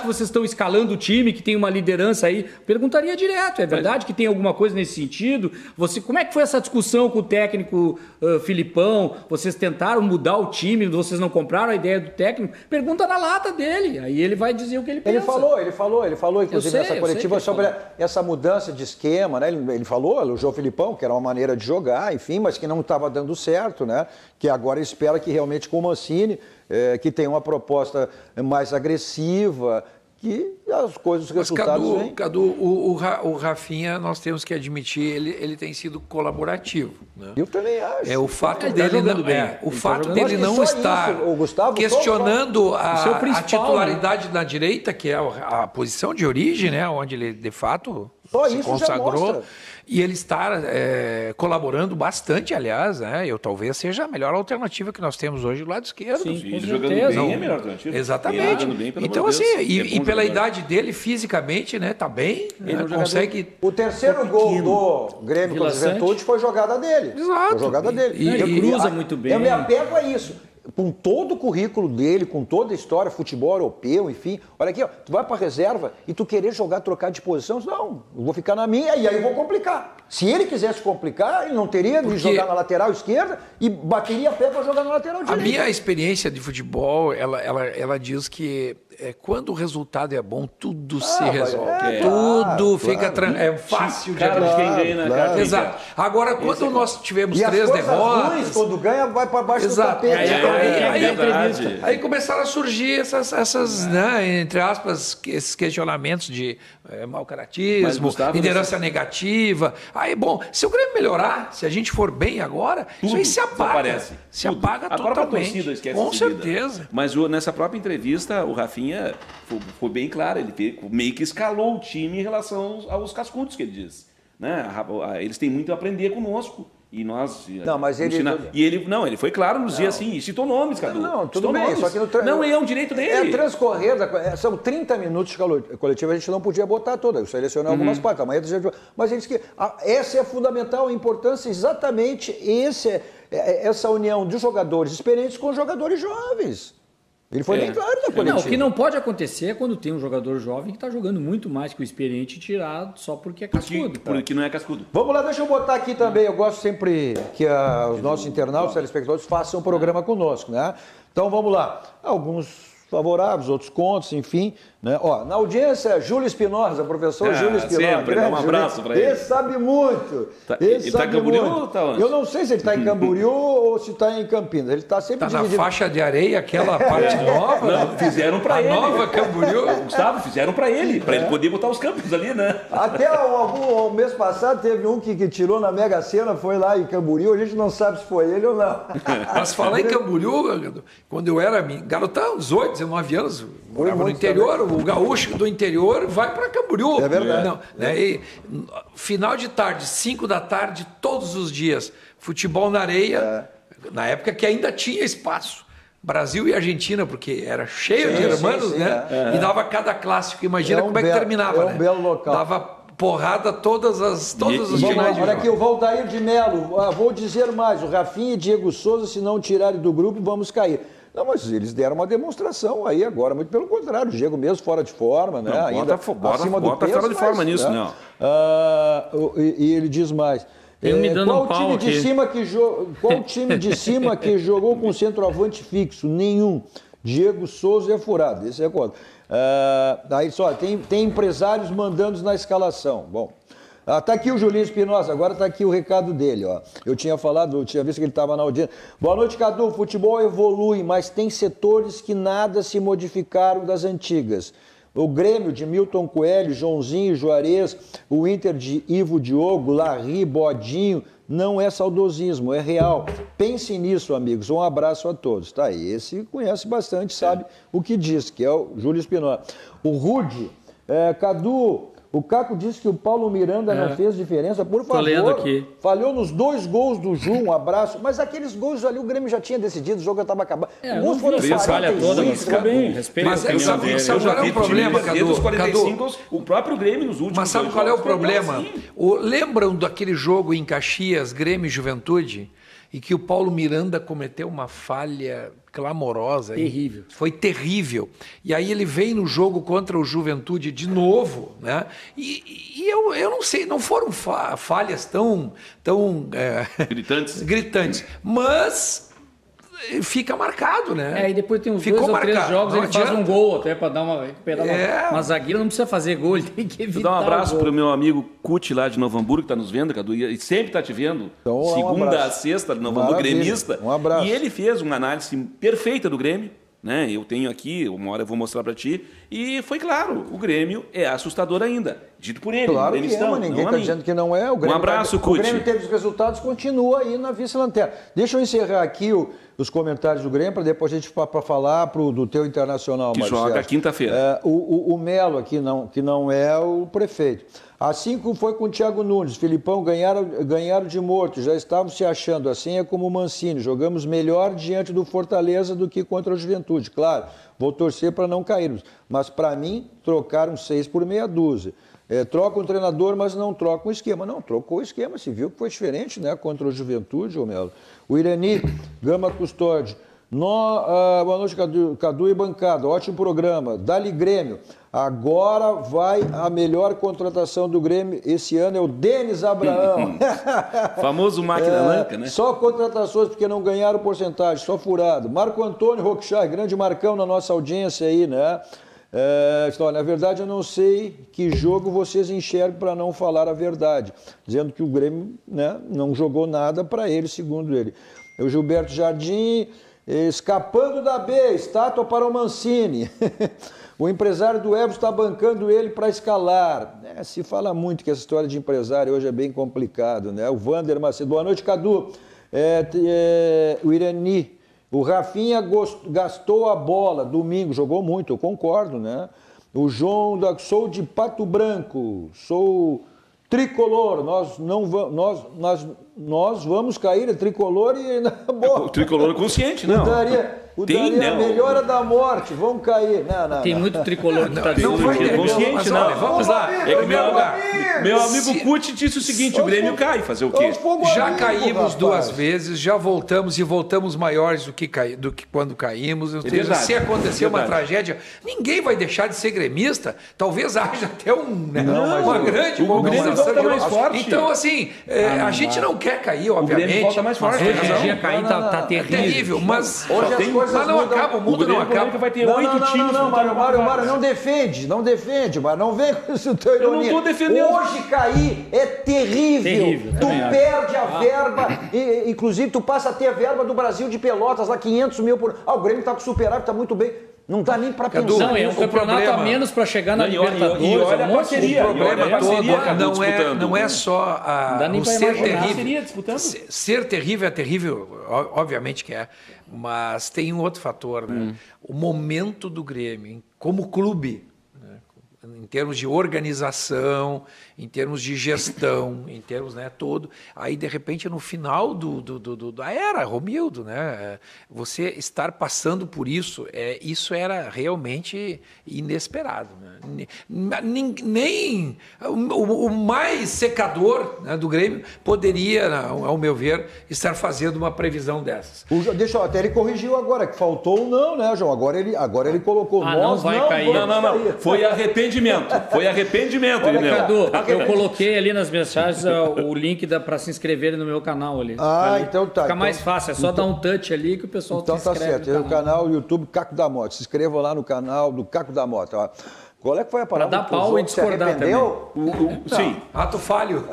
que vocês estão escalando o time, que tem uma liderança aí? Perguntaria direto. É verdade que tem alguma coisa nesse sentido? Como é que foi essa discussão com o técnico Filipão? Vocês tentaram mudar o time, vocês não compraram a ideia do técnico? Pergunta na lata dele. Aí ele vai dizer o que ele pensa. Ele falou, inclusive, nessa coletiva sobre essa mudança de esquema, né? Ele falou, elogiou o Filipão, que era uma maneira de jogar, enfim, mas que não estava dando certo, né? Que agora espera que realmente com o Mancini, que tem uma proposta mais agressiva, que as coisas, os resultados vêm. Cadu, o Rafinha, nós temos que admitir, ele tem sido colaborativo. Né? Eu também acho. O fato dele não estar questionando a titularidade da direita, que é a posição de origem, né, onde ele de fato se consagrou. E ele está colaborando bastante, aliás, né? Talvez seja a melhor alternativa que nós temos hoje do lado esquerdo. Sim, ele jogando bem é a melhor alternativa. Exatamente. Então, assim, e pela idade dele, fisicamente, né? Tá bem, ele consegue... O terceiro gol do Grêmio contra o Juventude foi jogada dele. Exato. Foi jogada dele. Ele cruza muito bem. Eu me apego a isso. Com todo o currículo dele, com toda a história, futebol europeu, enfim. Olha aqui, ó, tu vai pra reserva e tu querer trocar de posição, não, eu vou ficar na minha e aí eu vou complicar. Se ele quisesse complicar, ele não teria de jogar na lateral esquerda e bateria a pé para jogar na lateral direita. A minha experiência de futebol, ela diz que quando o resultado é bom, tudo se resolve. Tudo fica fácil de acreditar. Exato. Agora, quando nós tivemos 3 derrotas... Ruins, quando ganha, vai para baixo do tapete. Aí começaram a surgir essas né, entre aspas, esses questionamentos de mau caratismo, liderança negativa. Aí, bom, se o Grêmio melhorar, se a gente for bem agora, isso aí se apaga. Se apaga totalmente. A própria torcida esquece. Com certeza. Mas nessa própria entrevista, o Rafinha foi bem claro, ele meio que escalou o time em relação aos cascudos que ele diz. Né? Eles têm muito a aprender conosco. E nós... Não, mas ele... ele foi claro nos dias assim, e citou nomes, Cadu. Não, tudo bem, nomes. Só que não é um direito dele. Transcorrer, são 30 minutos de coletiva, a gente não podia botar toda, eu selecionei algumas partes, amanhã mas a gente que essa é fundamental, a importância exatamente essa união de jogadores experientes com jogadores jovens. Ele foi bem claro na coletiva. Não, o que não pode acontecer é quando tem um jogador jovem que está jogando muito mais que o experiente tirado só porque é cascudo. Porque não é cascudo. Vamos lá, deixa eu botar aqui também. Eu gosto sempre que os nossos internautas, telespectadores, façam um programa conosco, né? Então vamos lá. Alguns favoráveis, outros contra, enfim. Né? Ó, na audiência, Júlio Espinosa, professor Júlio Espinosa. Sempre, dá um abraço para ele. Ele sabe muito. Ele está em Camboriú ou está onde? Eu não sei se ele está em Camboriú ou se está em Campinas. Ele está sempre dividido. Na faixa de areia, aquela parte nova. Não, fizeram para ele. A nova Camboriú. Gustavo, fizeram para ele poder botar os campos ali, né? Até o mês passado teve um que tirou na Mega Sena, foi lá em Camboriú. A gente não sabe se foi ele ou não. Mas falar em Camboriú, quando eu era garotão, 18, 19 anos, morava no interior, o gaúcho do interior vai para Camboriú. É verdade. Não, né? E, final de tarde, 5 da tarde, todos os dias, futebol na areia, na época que ainda tinha espaço. Brasil e Argentina, porque era cheio de irmãos, né? E dava cada clássico. Imagina como é que terminava, né? Belo local. Dava porrada todos os finais de Olha aqui, o Valdair de Melo. Vou dizer mais, o Rafinha e Diego Souza, se não tirarem do grupo, vamos cair. Não, mas eles deram uma demonstração aí agora, muito pelo contrário, o Diego mesmo fora de forma, né? Não, ainda acima do peso, fora de forma nisso, né? não. E ele diz mais. Tem me dando qual um pau time de aqui. cima qual time de cima que jogou com centroavante fixo? Nenhum. Diego Souza é furado. Esse é contra. Aí só, tem empresários mandando na escalação. Bom. Tá aqui o Julinho Espinosa, agora tá aqui o recado dele, ó. Eu tinha visto que ele estava na audiência. Boa noite, Cadu. O futebol evolui, mas tem setores que nada se modificaram das antigas. O Grêmio de Milton Coelho, Joãozinho, Juarez, o Inter de Ivo Diogo, Larry, Bodinho, não é saudosismo, é real. Pense nisso, amigos. Um abraço a todos. Tá aí, esse conhece bastante, sabe o que diz, que é o Júlio Espinosa. O Rude, Cadu... O Caco disse que o Paulo Miranda não fez diferença. Por favor, lendo aqui. Falhou nos 2 gols do Ju, um abraço. Mas aqueles gols ali, o Grêmio já tinha decidido, o jogo já estava acabando. Os gols foram 45. Fica bem, respeito. Mas sabe qual é o problema, Cadu? O próprio Grêmio nos últimos Mas sabe qual é o problema? Lembram daquele jogo em Caxias, Grêmio e Juventude? E que o Paulo Miranda cometeu uma falha clamorosa. Terrível. Foi terrível. E aí ele vem no jogo contra o Juventude de novo, né? E eu não sei, não foram falhas tão gritantes, mas fica marcado, né? E depois tem uns Ficou 2 ou 3 marcado. jogos, Não ele faz adianta. um gol até para recuperar uma zagueira, não precisa fazer gol, ele tem que evitar. Vou dar um abraço para o meu amigo Cuti lá de Novo Hamburgo, que está nos vendo, Cadu, e sempre está te vendo, Então, segunda a sexta, de Novo Hamburgo, gremista. Um abraço. E ele fez uma análise perfeita do Grêmio, né? Eu tenho aqui, uma hora eu vou mostrar para ti, e foi claro, o Grêmio é assustador ainda, dito por ele. Claro que mas ninguém está dizendo que não é. O Grêmio, um abraço, Cuti. O Grêmio teve os resultados, continua aí na vice-lanterna. Deixa eu encerrar aqui os comentários do Grêmio, para depois a gente falar do teu Internacional, Que Marcelo. joga quinta-feira. O Melo aqui, que não é o prefeito. Assim como foi com o Thiago Nunes, Filipão ganharam de morto, já estavam se achando. Assim é como o Mancini, jogamos melhor diante do Fortaleza do que contra a Juventude. Claro, vou torcer para não cairmos, mas para mim trocaram 6 por meia dúzia. Troca um treinador, mas não troca um esquema. Não, trocou o esquema, se viu que foi diferente, né, contra a Juventude, ô Melo. O Irani, Gama Custódio. Boa noite, Cadu e bancada. Ótimo programa. Dali Grêmio. Agora vai a melhor contratação do Grêmio esse ano, é o Denis Abraão. Famoso máquina branca, né? Só contratações porque não ganharam porcentagem, só furado. Marco Antônio Roquechai, grande Marcão na nossa audiência aí, né? Na verdade, eu não sei que jogo vocês enxergam para não falar a verdade, dizendo que o Grêmio, né, não jogou nada para ele, segundo ele. O Gilberto Jardim, escapando da B, estátua para o Mancini. O empresário do Ebro está bancando ele para escalar. Se fala muito que essa história de empresário hoje é bem complicado, né? O Vander Macedo. Boa noite, Cadu. O Irani. O Rafinha gastou a bola domingo, jogou muito, eu concordo, né? O João, sou de Pato Branco, sou tricolor, nós vamos cair, é tricolor e... O tricolor consciente, não. A melhora da morte, vamos cair. Não, tem muito tricolor que está dizendo que é consciente, não. Vamos lá. Meu amigo Cuti disse o seguinte, o Grêmio cai, fazer o quê? Já caímos 2 vezes, já voltamos e voltamos maiores do que quando caímos. Se acontecer uma tragédia, ninguém vai deixar de ser gremista. Talvez haja até uma grande mobilização de mais forte. Então, assim, a gente não quer cair, obviamente. O Grêmio volta mais forte. Hoje em dia cair tá terrível. Mas hoje as coisas não acaba, o mundo não acaba. Vai ter 8 times. Não, Mário, não defende, mas não vem com isso teu ironia. Eu não estou defendendo. Hoje cair é terrível. Tu perde a verba, inclusive tu passa a ter a verba do Brasil de Pelotas, lá 500 mil por... o Grêmio tá com superávit, tá muito bem. Não dá nem para pensar. Não, é um campeonato a menos para chegar na Libertadores. E olha a parceria. O problema todo não é só o ser terrível. Ser terrível é terrível, obviamente que é, mas tem um outro fator, né? O momento do Grêmio, como clube, né? em termos de organização, em termos de gestão, em termos, né, todo. Aí, de repente, no final da era Romildo, né, você estar passando por isso, isso era realmente inesperado. Né? Nem o mais secador, né, do Grêmio poderia, ao meu ver, estar fazendo uma previsão dessas. Deixa eu até ele corrigiu agora, que faltou não, né, João? Agora ele colocou não vai cair. Não. Foi arrependimento. Olha, Cadu, eu coloquei ali nas mensagens o link para se inscrever no meu canal ali. Ali. Então tá. Fica mais fácil, é só dar um touch ali que o pessoal se inscreve. Então tá certo, é o canal YouTube Caco da Moto. Se inscreva lá no canal do Caco da Moto. Ó. Qual é que foi a palavra? Para dar pau e discordar também. Sim. Ato falho.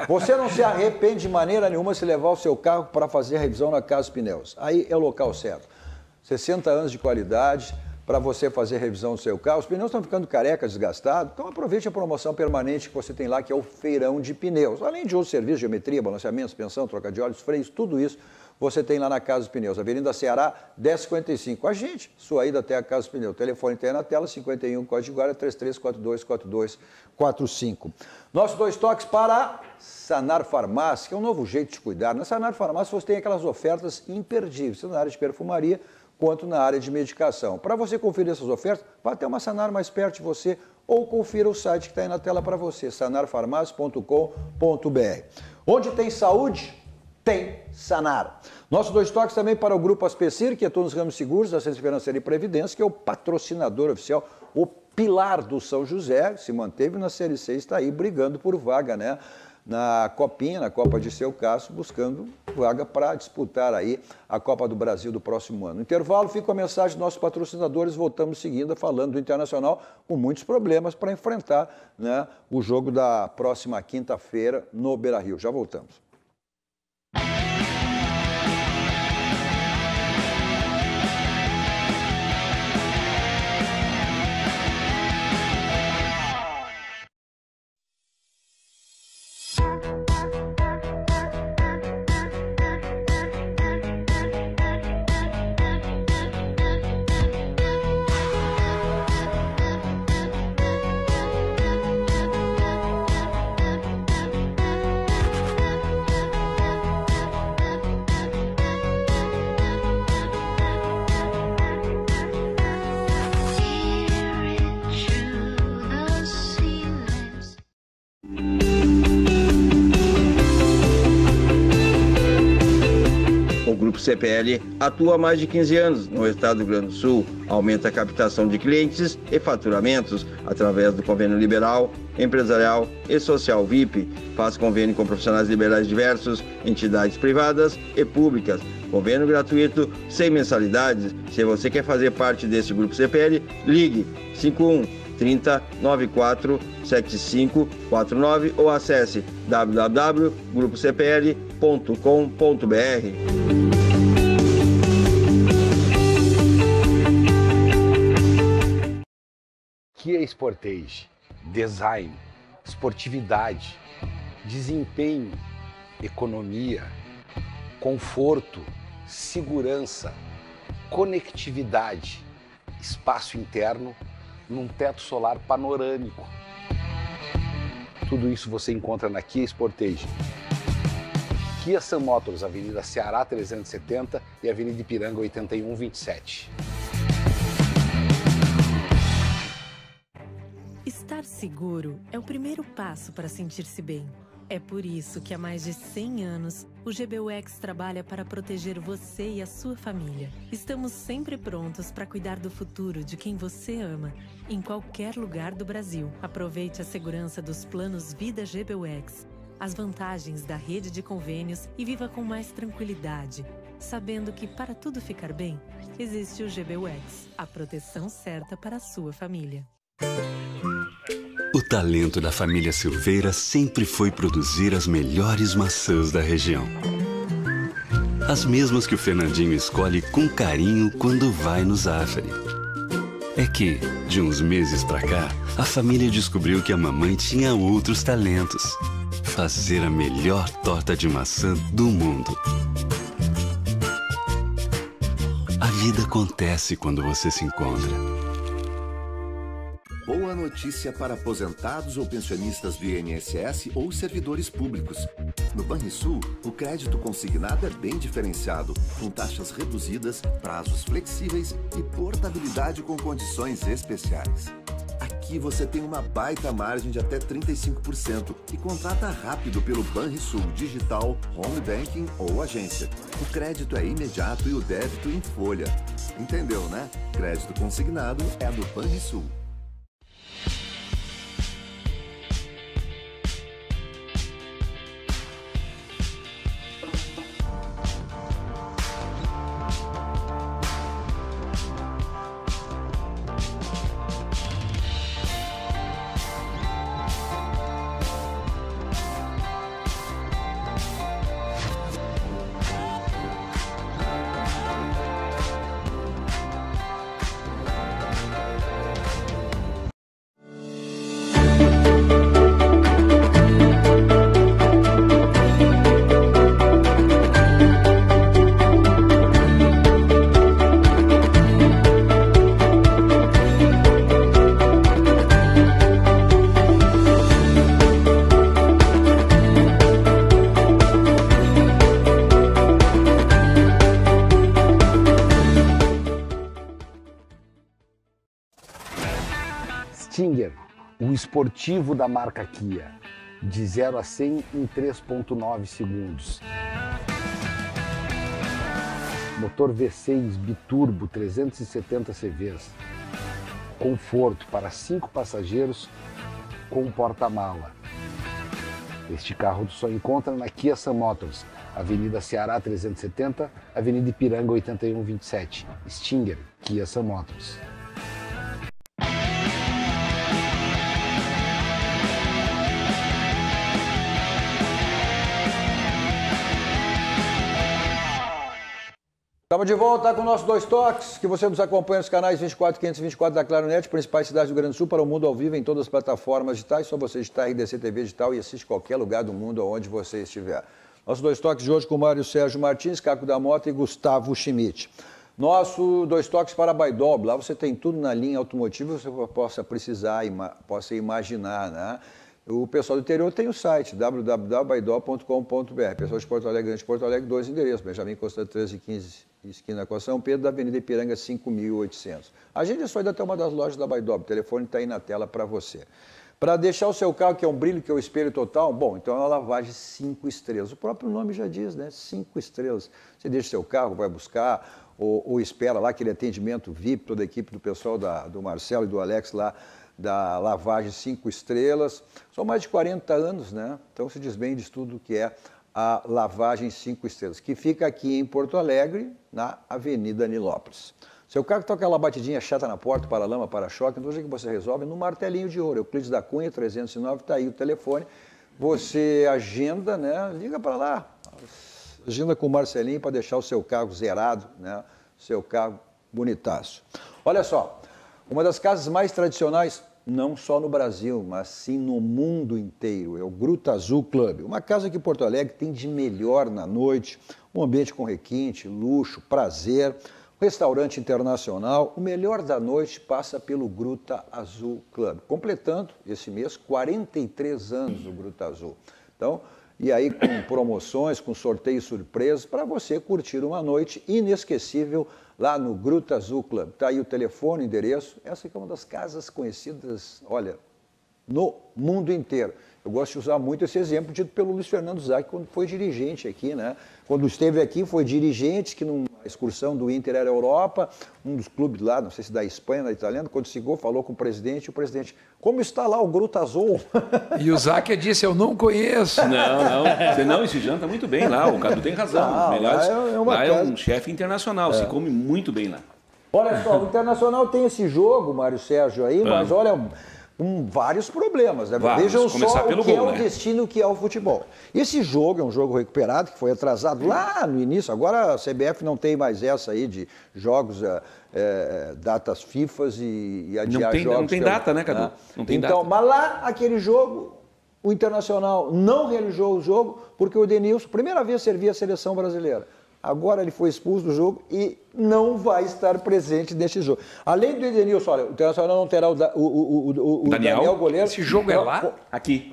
Você não se arrepende de maneira nenhuma se levar o seu carro para fazer a revisão na Casa Pneus. Aí é o local certo. 60 anos de qualidade para você fazer revisão do seu carro. Os pneus estão ficando carecas, desgastados, então aproveite a promoção permanente que você tem lá, que é o Feirão de Pneus. Além de outros serviços, geometria, balanceamento, suspensão, troca de óleos, freios, tudo isso você tem lá na Casa dos Pneus, Avenida Ceará, 1055. A gente, sua ida até a Casa dos Pneus. O telefone tem na tela, 51, código de guarda, 33424245. Nossos 2 toques para a Sanar Farmácia, que é um novo jeito de cuidar. Na Sanar Farmácia você tem aquelas ofertas imperdíveis, tanto na área de perfumaria quanto na área de medicação. Para você conferir essas ofertas, vá até uma Sanar mais perto de você ou confira o site que está aí na tela para você, sanarfarmácia.com.br. Onde tem saúde, tem Sanar. Nossos 2 toques também para o Grupo Aspecir, que atua nos ramos seguros, assistência financeira e previdência, que é o patrocinador oficial, o pilar do São José, se manteve na Série C, está aí brigando por vaga, né? Na Copinha, na Copa de Seu Cássio, buscando vaga para disputar aí a Copa do Brasil do próximo ano. No intervalo, fica a mensagem dos nossos patrocinadores, voltamos seguindo, falando do Internacional, com muitos problemas para enfrentar, né, o jogo da próxima quinta-feira no Beira-Rio. Já voltamos. O CPL atua há mais de 15 anos no estado do Rio Grande do Sul, aumenta a captação de clientes e faturamentos através do convênio liberal, empresarial e social VIP, faz convênio com profissionais liberais diversos, entidades privadas e públicas, convênio gratuito, sem mensalidades. Se você quer fazer parte desse grupo CPL, ligue 51 30 94 75 49 ou acesse www.grupocpl.com.br. Kia Sportage, design, esportividade, desempenho, economia, conforto, segurança, conectividade, espaço interno num teto solar panorâmico. Tudo isso você encontra na Kia Sportage. Kia Sun Motors, Avenida Ceará 370 e Avenida Ipiranga 8127. Estar seguro é o primeiro passo para sentir-se bem. É por isso que há mais de 100 anos, o GBUX trabalha para proteger você e a sua família. Estamos sempre prontos para cuidar do futuro de quem você ama, em qualquer lugar do Brasil. Aproveite a segurança dos planos Vida GBUX, as vantagens da rede de convênios e viva com mais tranquilidade, sabendo que para tudo ficar bem, existe o GBUX, a proteção certa para a sua família. O talento da família Silveira sempre foi produzir as melhores maçãs da região. As mesmas que o Fernandinho escolhe com carinho quando vai no Zafari. É que, de uns meses pra cá, a família descobriu que a mamãe tinha outros talentos. Fazer a melhor torta de maçã do mundo. A vida acontece quando você se encontra. boa notícia para aposentados ou pensionistas do INSS ou servidores públicos. No Banrisul, o crédito consignado é bem diferenciado, com taxas reduzidas, prazos flexíveis e portabilidade com condições especiais. Aqui você tem uma baita margem de até 35% e contrata rápido pelo Banrisul Digital, Home Banking ou agência. O crédito é imediato e o débito em folha. Entendeu, né? Crédito consignado é do Banrisul. Stinger, o esportivo da marca Kia, de 0 a 100 em 3,9 segundos. Motor V6 biturbo 370 CVs. Conforto para 5 passageiros com porta-mala. Este carro só encontra na Kia Sun Motors, Avenida Ceará 370, Avenida Ipiranga 8127. Stinger, Kia Sun Motors. Estamos de volta com o nosso Dois Toques, que você nos acompanha nos canais 24 e 524 da Claronet, principais cidades do Rio Grande do Sul, para o mundo ao vivo em todas as plataformas digitais. Só você digitar RDC TV Digital e assiste qualquer lugar do mundo onde você estiver. Nosso Dois Toques de hoje com Mário Sérgio Martins, Caco da Mota e Gustavo Schmidt. Nosso Dois Toques para Baidol. Lá você tem tudo na linha automotiva, você possa precisar, possa imaginar, né? O pessoal do interior tem o site www.baidol.com.br. Pessoal de Porto Alegre, Grande Porto Alegre, 2 endereços. Benjamin Costa 1315, esquina com a São Pedro, da Avenida Ipiranga 5800. A gente é só ainda até uma das lojas da Baidol. O telefone está aí na tela para você. Para deixar o seu carro, que é um brilho, que é o espelho total, bom, então é uma lavagem 5 estrelas. O próprio nome já diz, né? 5 estrelas. Você deixa o seu carro, vai buscar, ou espera lá aquele atendimento VIP, toda a equipe do pessoal do Marcelo e do Alex lá, da lavagem 5 estrelas. São mais de 40 anos, né? Então se diz bem de tudo que é a lavagem 5 estrelas, que fica aqui em Porto Alegre, na Avenida Nilópolis. Seu carro está com aquela batidinha chata na porta, para-lama, para-choque, então o que você resolve no martelinho de ouro. Euclides da Cunha, 309, está aí o telefone. Você agenda, né? Liga para lá, agenda com o Marcelinho para deixar o seu carro zerado, né? Seu carro bonitaço. Olha só, uma das casas mais tradicionais, não só no Brasil, mas sim no mundo inteiro, é o Gruta Azul Club. Uma casa que Porto Alegre tem de melhor na noite, um ambiente com requinte, luxo, prazer, restaurante internacional. O melhor da noite passa pelo Gruta Azul Club, completando esse mês 43 anos o Gruta Azul. Então, e aí com promoções, com sorteios surpresas, para você curtir uma noite inesquecível lá no Gruta Azul Club. Está aí o telefone, o endereço. Essa aqui é uma das casas conhecidas, olha, no mundo inteiro. Eu gosto de usar muito esse exemplo dito pelo Luiz Fernando Zac, quando foi dirigente aqui, né? Quando esteve aqui, foi dirigente, que numa excursão do Inter era Europa, um dos clubes lá, não sei se da Espanha, da italiana, quando chegou, falou com o presidente, como está lá o Gruta Azul? E o Zac disse, eu não conheço. Não, esse janta muito bem lá, o Cadu tem razão. Lá é um chefe internacional, se come muito bem lá. Olha só, o Internacional tem esse jogo, Mário Sérgio, aí, mas olha, vários problemas, né? Vejam só o que é o destino que é o futebol. Esse jogo é um jogo recuperado, que foi atrasado lá no início, agora a CBF não tem mais essa aí de jogos, datas FIFAs e adiar jogos. Não tem data, né, Cadu? Não tem data. Mas lá, aquele jogo, o Internacional não realizou o jogo, porque o Edenilson, primeira vez, servia a seleção brasileira. Agora ele foi expulso do jogo e não vai estar presente neste jogo. Além do Edenilson, olha, o Internacional não terá o Daniel goleiro. Esse jogo é lá? Aqui.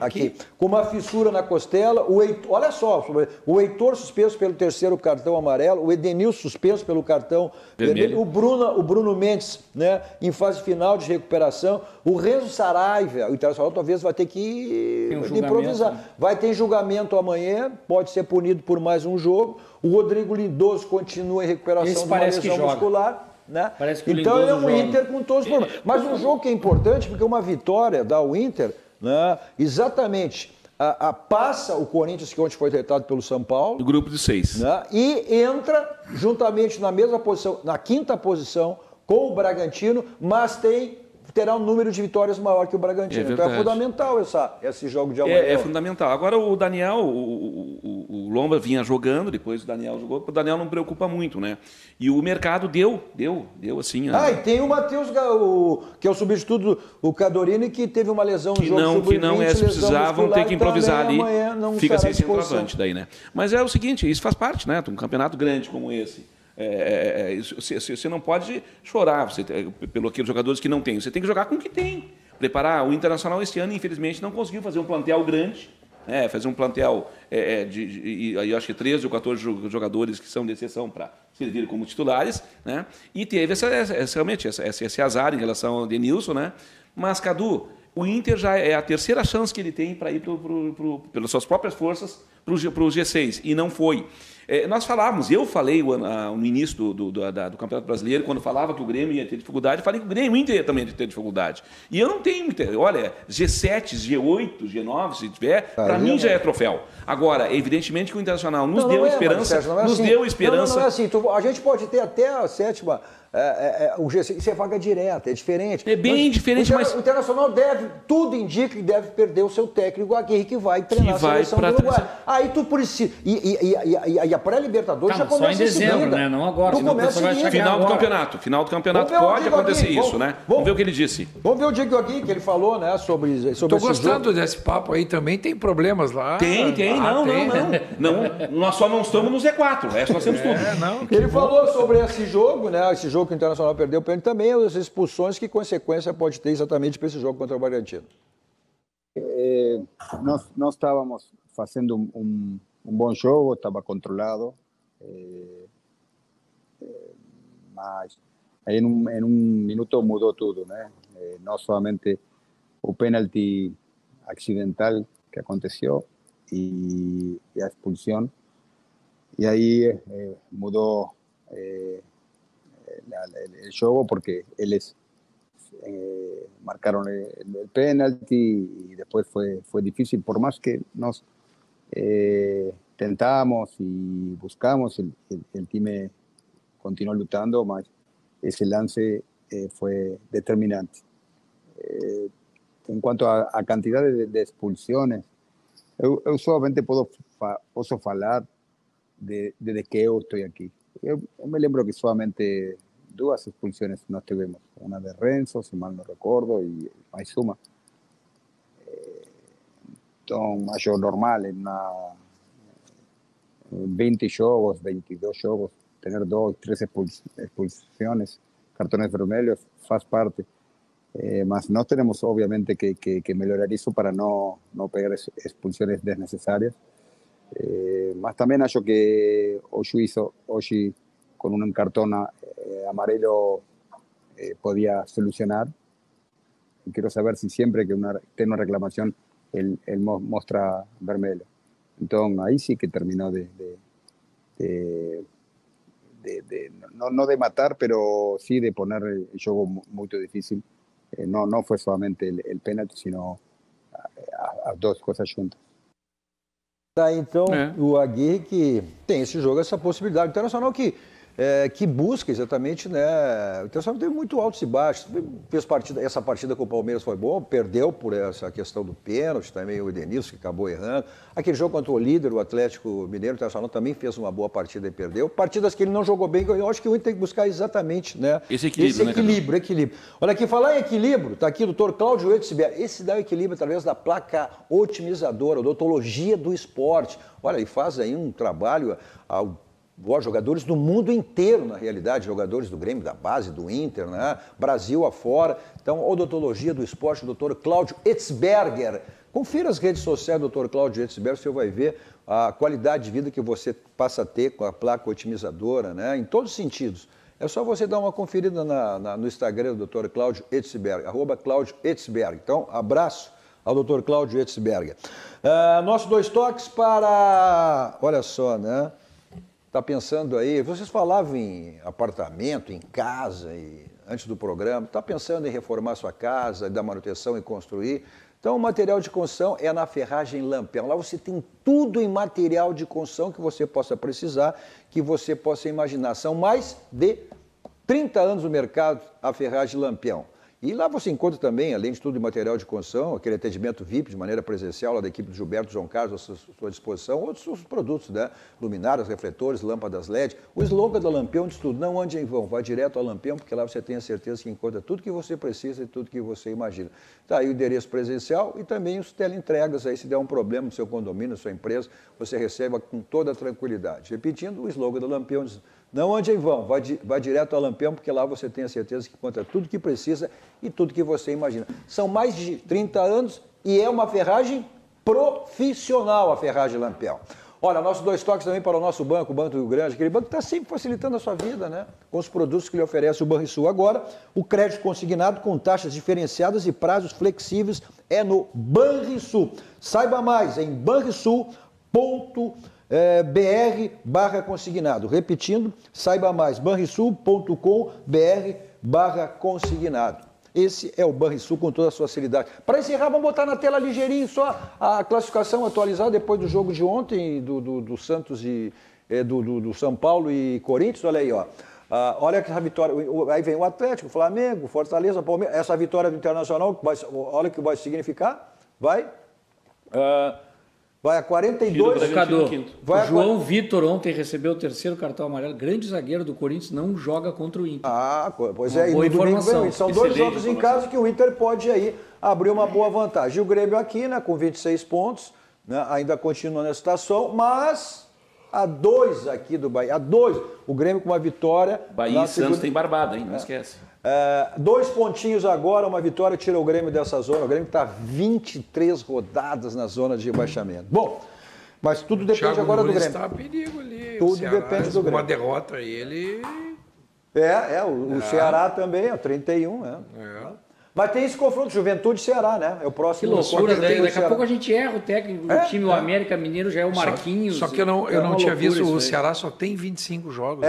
Com uma fissura na costela. Olha só, o Heitor suspenso pelo 3º cartão amarelo, o Edenilson suspenso pelo cartão vermelho, o Bruno Mendes, né, em fase final de recuperação, o Renzo Saraiva, o Internacional talvez vai ter que improvisar. Né? Vai ter julgamento amanhã, pode ser punido por mais um jogo. O Rodrigo Lindoso continua em recuperação de uma lesão muscular. Né? Então é um Inter com todos os problemas. Mas um jogo que é importante, porque uma vitória dá ao Inter, né, exatamente, passa o Corinthians, que ontem foi tratado pelo São Paulo. Do grupo de 6. Né, e entra juntamente na mesma posição, na 5ª posição, com o Bragantino, mas terá um número de vitórias maior que o Bragantino. Então é fundamental esse jogo de amanhã. É fundamental. Agora o Daniel, o Lomba vinha jogando, depois o Daniel jogou, o Daniel não preocupa muito, né? E o mercado deu assim... e tem o Matheus, que é o substituto do Cadorini, que teve uma lesão no jogo que não precisavam ter que improvisar ali. Fica sem centroavante daí, né? Mas é o seguinte, isso faz parte, né? Um campeonato grande como esse. Você não pode chorar pelo aqueles jogadores que não tem. Você tem que jogar com o que tem. Preparar. O Internacional este ano, infelizmente, não conseguiu fazer um plantel grande. Fazer um plantel eu acho que 13 ou 14 jogadores que são de exceção para servir como titulares. Né? E teve realmente esse azar em relação ao Edenilson. Né? Mas, Cadu, o Inter já é a 3ª chance que ele tem para ir pelas suas próprias forças para o G6. E não foi. Eu falei no início do Campeonato Brasileiro, quando falava que o Grêmio ia ter dificuldade, falei que o Inter também ia ter dificuldade. E eu não tenho... Olha, G7, G8, G9, se tiver, para mim já é troféu. Agora, evidentemente que o Internacional nos deu esperança. Não é assim. A gente pode ter até a 7ª... o G6, isso é vaga direta, é diferente. É bem diferente, mas... O Internacional tudo indica que deve perder o seu técnico Aguirre, que vai treinar a seleção do Uruguai. Aí tu precisa... E a pré-Libertadores já começa só em dezembro, né? Não agora. Final do campeonato pode acontecer isso, né? Vamos ver o que ele disse. Vamos ver o Diego Aguirre, que ele falou, né, sobre Estou gostando desse papo aí também. Tem problemas lá. Tem. Não. Nós só não estamos no Z4. Nós temos tudo. Ele falou sobre esse jogo, né? Esse jogo que o Internacional perdeu, também as expulsões, que consequência pode ter exatamente para esse jogo contra o Bragantino. Nós estávamos fazendo um bom jogo, estava controlado, mas aí em um minuto mudou tudo, né? Não somente o pênalti acidental que aconteceu e a expulsão, e aí mudou el juego, porque ellos marcaron el penalti y después fue difícil, por más que nos tentamos y buscamos, el time continuó luchando, mas ese lance fue determinante. En cuanto a cantidad de expulsiones, yo solamente puedo hablar desde que yo estoy aquí. Yo me lembro que solamente 2 expulsiones nos tuvimos. Una de Renzo, si mal no recuerdo, y Maizuma. Entonces, mayor normal, en 20 juegos, 22 juegos, tener 2, 3 expulsiones, cartones vermelhos, faz parte. Mas nós tenemos obviamente que mejorar eso para no pegar expulsiones desnecesarias. Mas también acho que o juiz hoy con un cartón amarelo podía solucionar. Quiero saber si siempre que tiene una reclamación él muestra vermelho. Entonces ahí sí que terminó no de matar, pero sí de poner el juego muy difícil. No fue solamente el penalti, sino as 2 coisas juntas. Então, o Aguirre que tem esse jogo, essa possibilidade. O Internacional que busca exatamente, né? O Internacional teve muito altos e baixos. Essa partida com o Palmeiras foi boa, perdeu por essa questão do pênalti, também o Edenilson que acabou errando. Aquele jogo contra o líder, o Atlético Mineiro, o Internacional também fez uma boa partida e perdeu. Partidas que ele não jogou bem, eu acho que o Inter tem que buscar exatamente, né? Esse equilíbrio. Olha aqui, falar em equilíbrio, está aqui o doutor Cláudio Etzberg. Esse dá o equilíbrio através da placa otimizadora, odontologia do esporte. Olha, ele faz aí um trabalho jogadores do mundo inteiro, na realidade, jogadores do Grêmio, da base, do Inter, né? Brasil afora. Então, odontologia do esporte, o doutor Cláudio Etzberger. Confira as redes sociais do Dr. Cláudio Etzberger, você vai ver a qualidade de vida que você passa a ter com a placa otimizadora, né? Em todos os sentidos. É só você dar uma conferida no Instagram do Dr. Cláudio Etzberger, @Cláudio Etzberger. Então, abraço ao Dr. Cláudio Etzberger. Nossos 2 toques para... Olha só, né? Tá pensando aí, vocês falavam em apartamento, em casa, antes do programa, tá pensando em reformar sua casa, dar manutenção e construir. Então, o material de construção é na Ferragem Lampião. Lá você tem tudo em material de construção que você possa precisar, que você possa imaginar. São mais de 30 anos no mercado, a Ferragem Lampião. E lá você encontra também, além de tudo, em material de construção, aquele atendimento VIP de maneira presencial, lá da equipe do Gilberto João Carlos, à sua disposição, outros produtos, né? Luminárias, refletores, lâmpadas LED. O slogan da Lampião diz tudo, não ande em vão, vá direto ao Lampião, porque lá você tem a certeza que encontra tudo que você precisa e tudo que você imagina. Tá aí o endereço presencial e também os teleentregas, aí se der um problema no seu condomínio, na sua empresa, você receba com toda a tranquilidade. Repetindo, o slogan da Lampião diz, não ande em vão, vá direto ao Lampião, porque lá você tem a certeza que encontra tudo que precisa e tudo que você imagina. São mais de 30 anos e é uma ferragem profissional, a Ferragem Lampião. Olha, nossos 2 toques também para o nosso banco, o Banco do Rio Grande, aquele banco que está sempre facilitando a sua vida, né? Com os produtos que lhe oferece o Banrisul. Agora, o crédito consignado com taxas diferenciadas e prazos flexíveis é no Banrisul. Saiba mais em banrisul.br/consignado. Repetindo, saiba mais, banrisul.com.br/consignado. Esse é o Banrisul com toda a sua facilidade. Para encerrar, vamos botar na tela ligeirinho só a classificação atualizada depois do jogo de ontem, do Santos e do São Paulo e Corinthians. Olha aí, ó. Olha essa vitória. Aí vem o Atlético, o Flamengo, Fortaleza, Palmeiras. Essa vitória do Internacional, olha o que vai significar. Vai a 42. O João Vitor ontem recebeu o 3º cartão amarelo. Grande zagueiro do Corinthians, não joga contra o Inter. Pois é. Boa informação. São 2 jogos em casa que o Inter pode aí abrir uma boa vantagem. O Grêmio aqui, né, com 26 pontos, né, ainda continua nessa situação, mas a 2 aqui do Bahia. A 2. O Grêmio com uma vitória. Bahia e Santos tem barbada, hein? Não esquece. 2 pontinhos agora, uma vitória tira o Grêmio dessa zona. O Grêmio está 23 rodadas na zona de rebaixamento. Bom, mas tudo depende agora do Grêmio. Está a perigo ali. Tudo depende do Grêmio. Uma derrota ele... O Ceará também, é 31, né? Mas tem esse confronto, Juventude e Ceará, né? É o próximo. Que loucura, daqui a pouco a gente erra o técnico do time, o América Mineiro já é o Marquinhos. Só que eu não tinha visto, o Ceará só tem 25 jogos.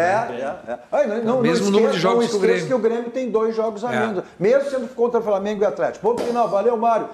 Mesmo número de jogos que o Grêmio. Que o Grêmio tem 2 jogos ainda, mesmo sendo contra Flamengo e Atlético. Ponto final, valeu, Mário.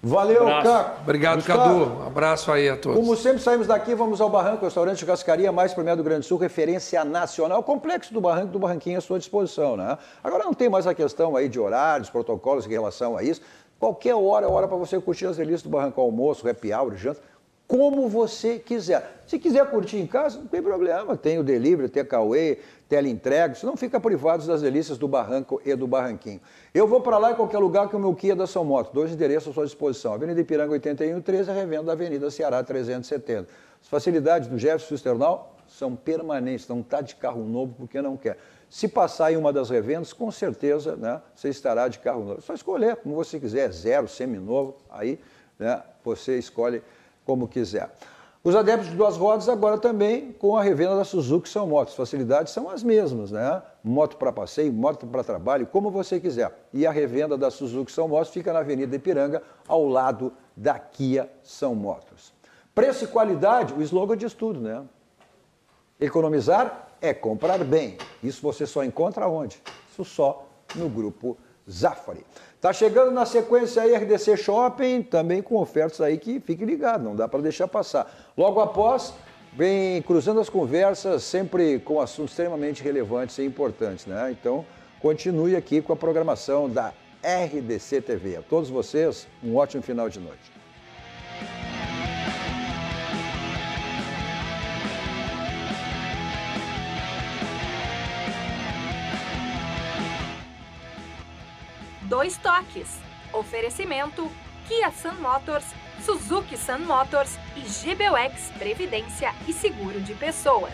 Valeu, Caco. Obrigado, Gustavo. Cadu. Abraço aí a todos. Como sempre, saímos daqui, vamos ao Barranco, restaurante de churrascaria mais premiado do Rio Grande do Sul, referência nacional, complexo do Barranco, do Barranquinho à sua disposição, né? Agora não tem mais a questão aí de horários, protocolos em relação a isso. Qualquer hora é hora para você curtir as delícias do Barranco, almoço, happy hour, janta, como você quiser. Se quiser curtir em casa, não tem problema, tem o delivery, tem a Cauê, teleentrega, você não fica privado das delícias do Barranco e do Barranquinho. Eu vou para lá em qualquer lugar que o meu Kia da São Moto, 2 endereços à sua disposição, Avenida Ipiranga 8113, a revenda da Avenida Ceará 370. As facilidades do Jefferson External são permanentes, não está de carro novo porque não quer. Se passar em uma das revendas, com certeza, né, você estará de carro novo. É só escolher como você quiser, zero, seminovo, aí, né, você escolhe como quiser. Os adeptos de 2 rodas agora também com a revenda da Suzuki São Motos. As facilidades são as mesmas, né? Moto para passeio, moto para trabalho, como você quiser. E a revenda da Suzuki São Motos fica na Avenida Ipiranga, ao lado da Kia São Motos. Preço e qualidade, o slogan diz tudo, né? Economizar é comprar bem. Isso você só encontra onde? Isso só no Grupo Zafari. Tá chegando na sequência aí RDC Shopping, também com ofertas aí que fique ligado, não dá para deixar passar. Logo após, vem cruzando as conversas, sempre com assuntos extremamente relevantes e importantes, né? Então, continue aqui com a programação da RDC TV. A todos vocês, um ótimo final de noite. Dois toques. Oferecimento Kia Sun Motors, Suzuki Sun Motors e GBUX Previdência e Seguro de Pessoas.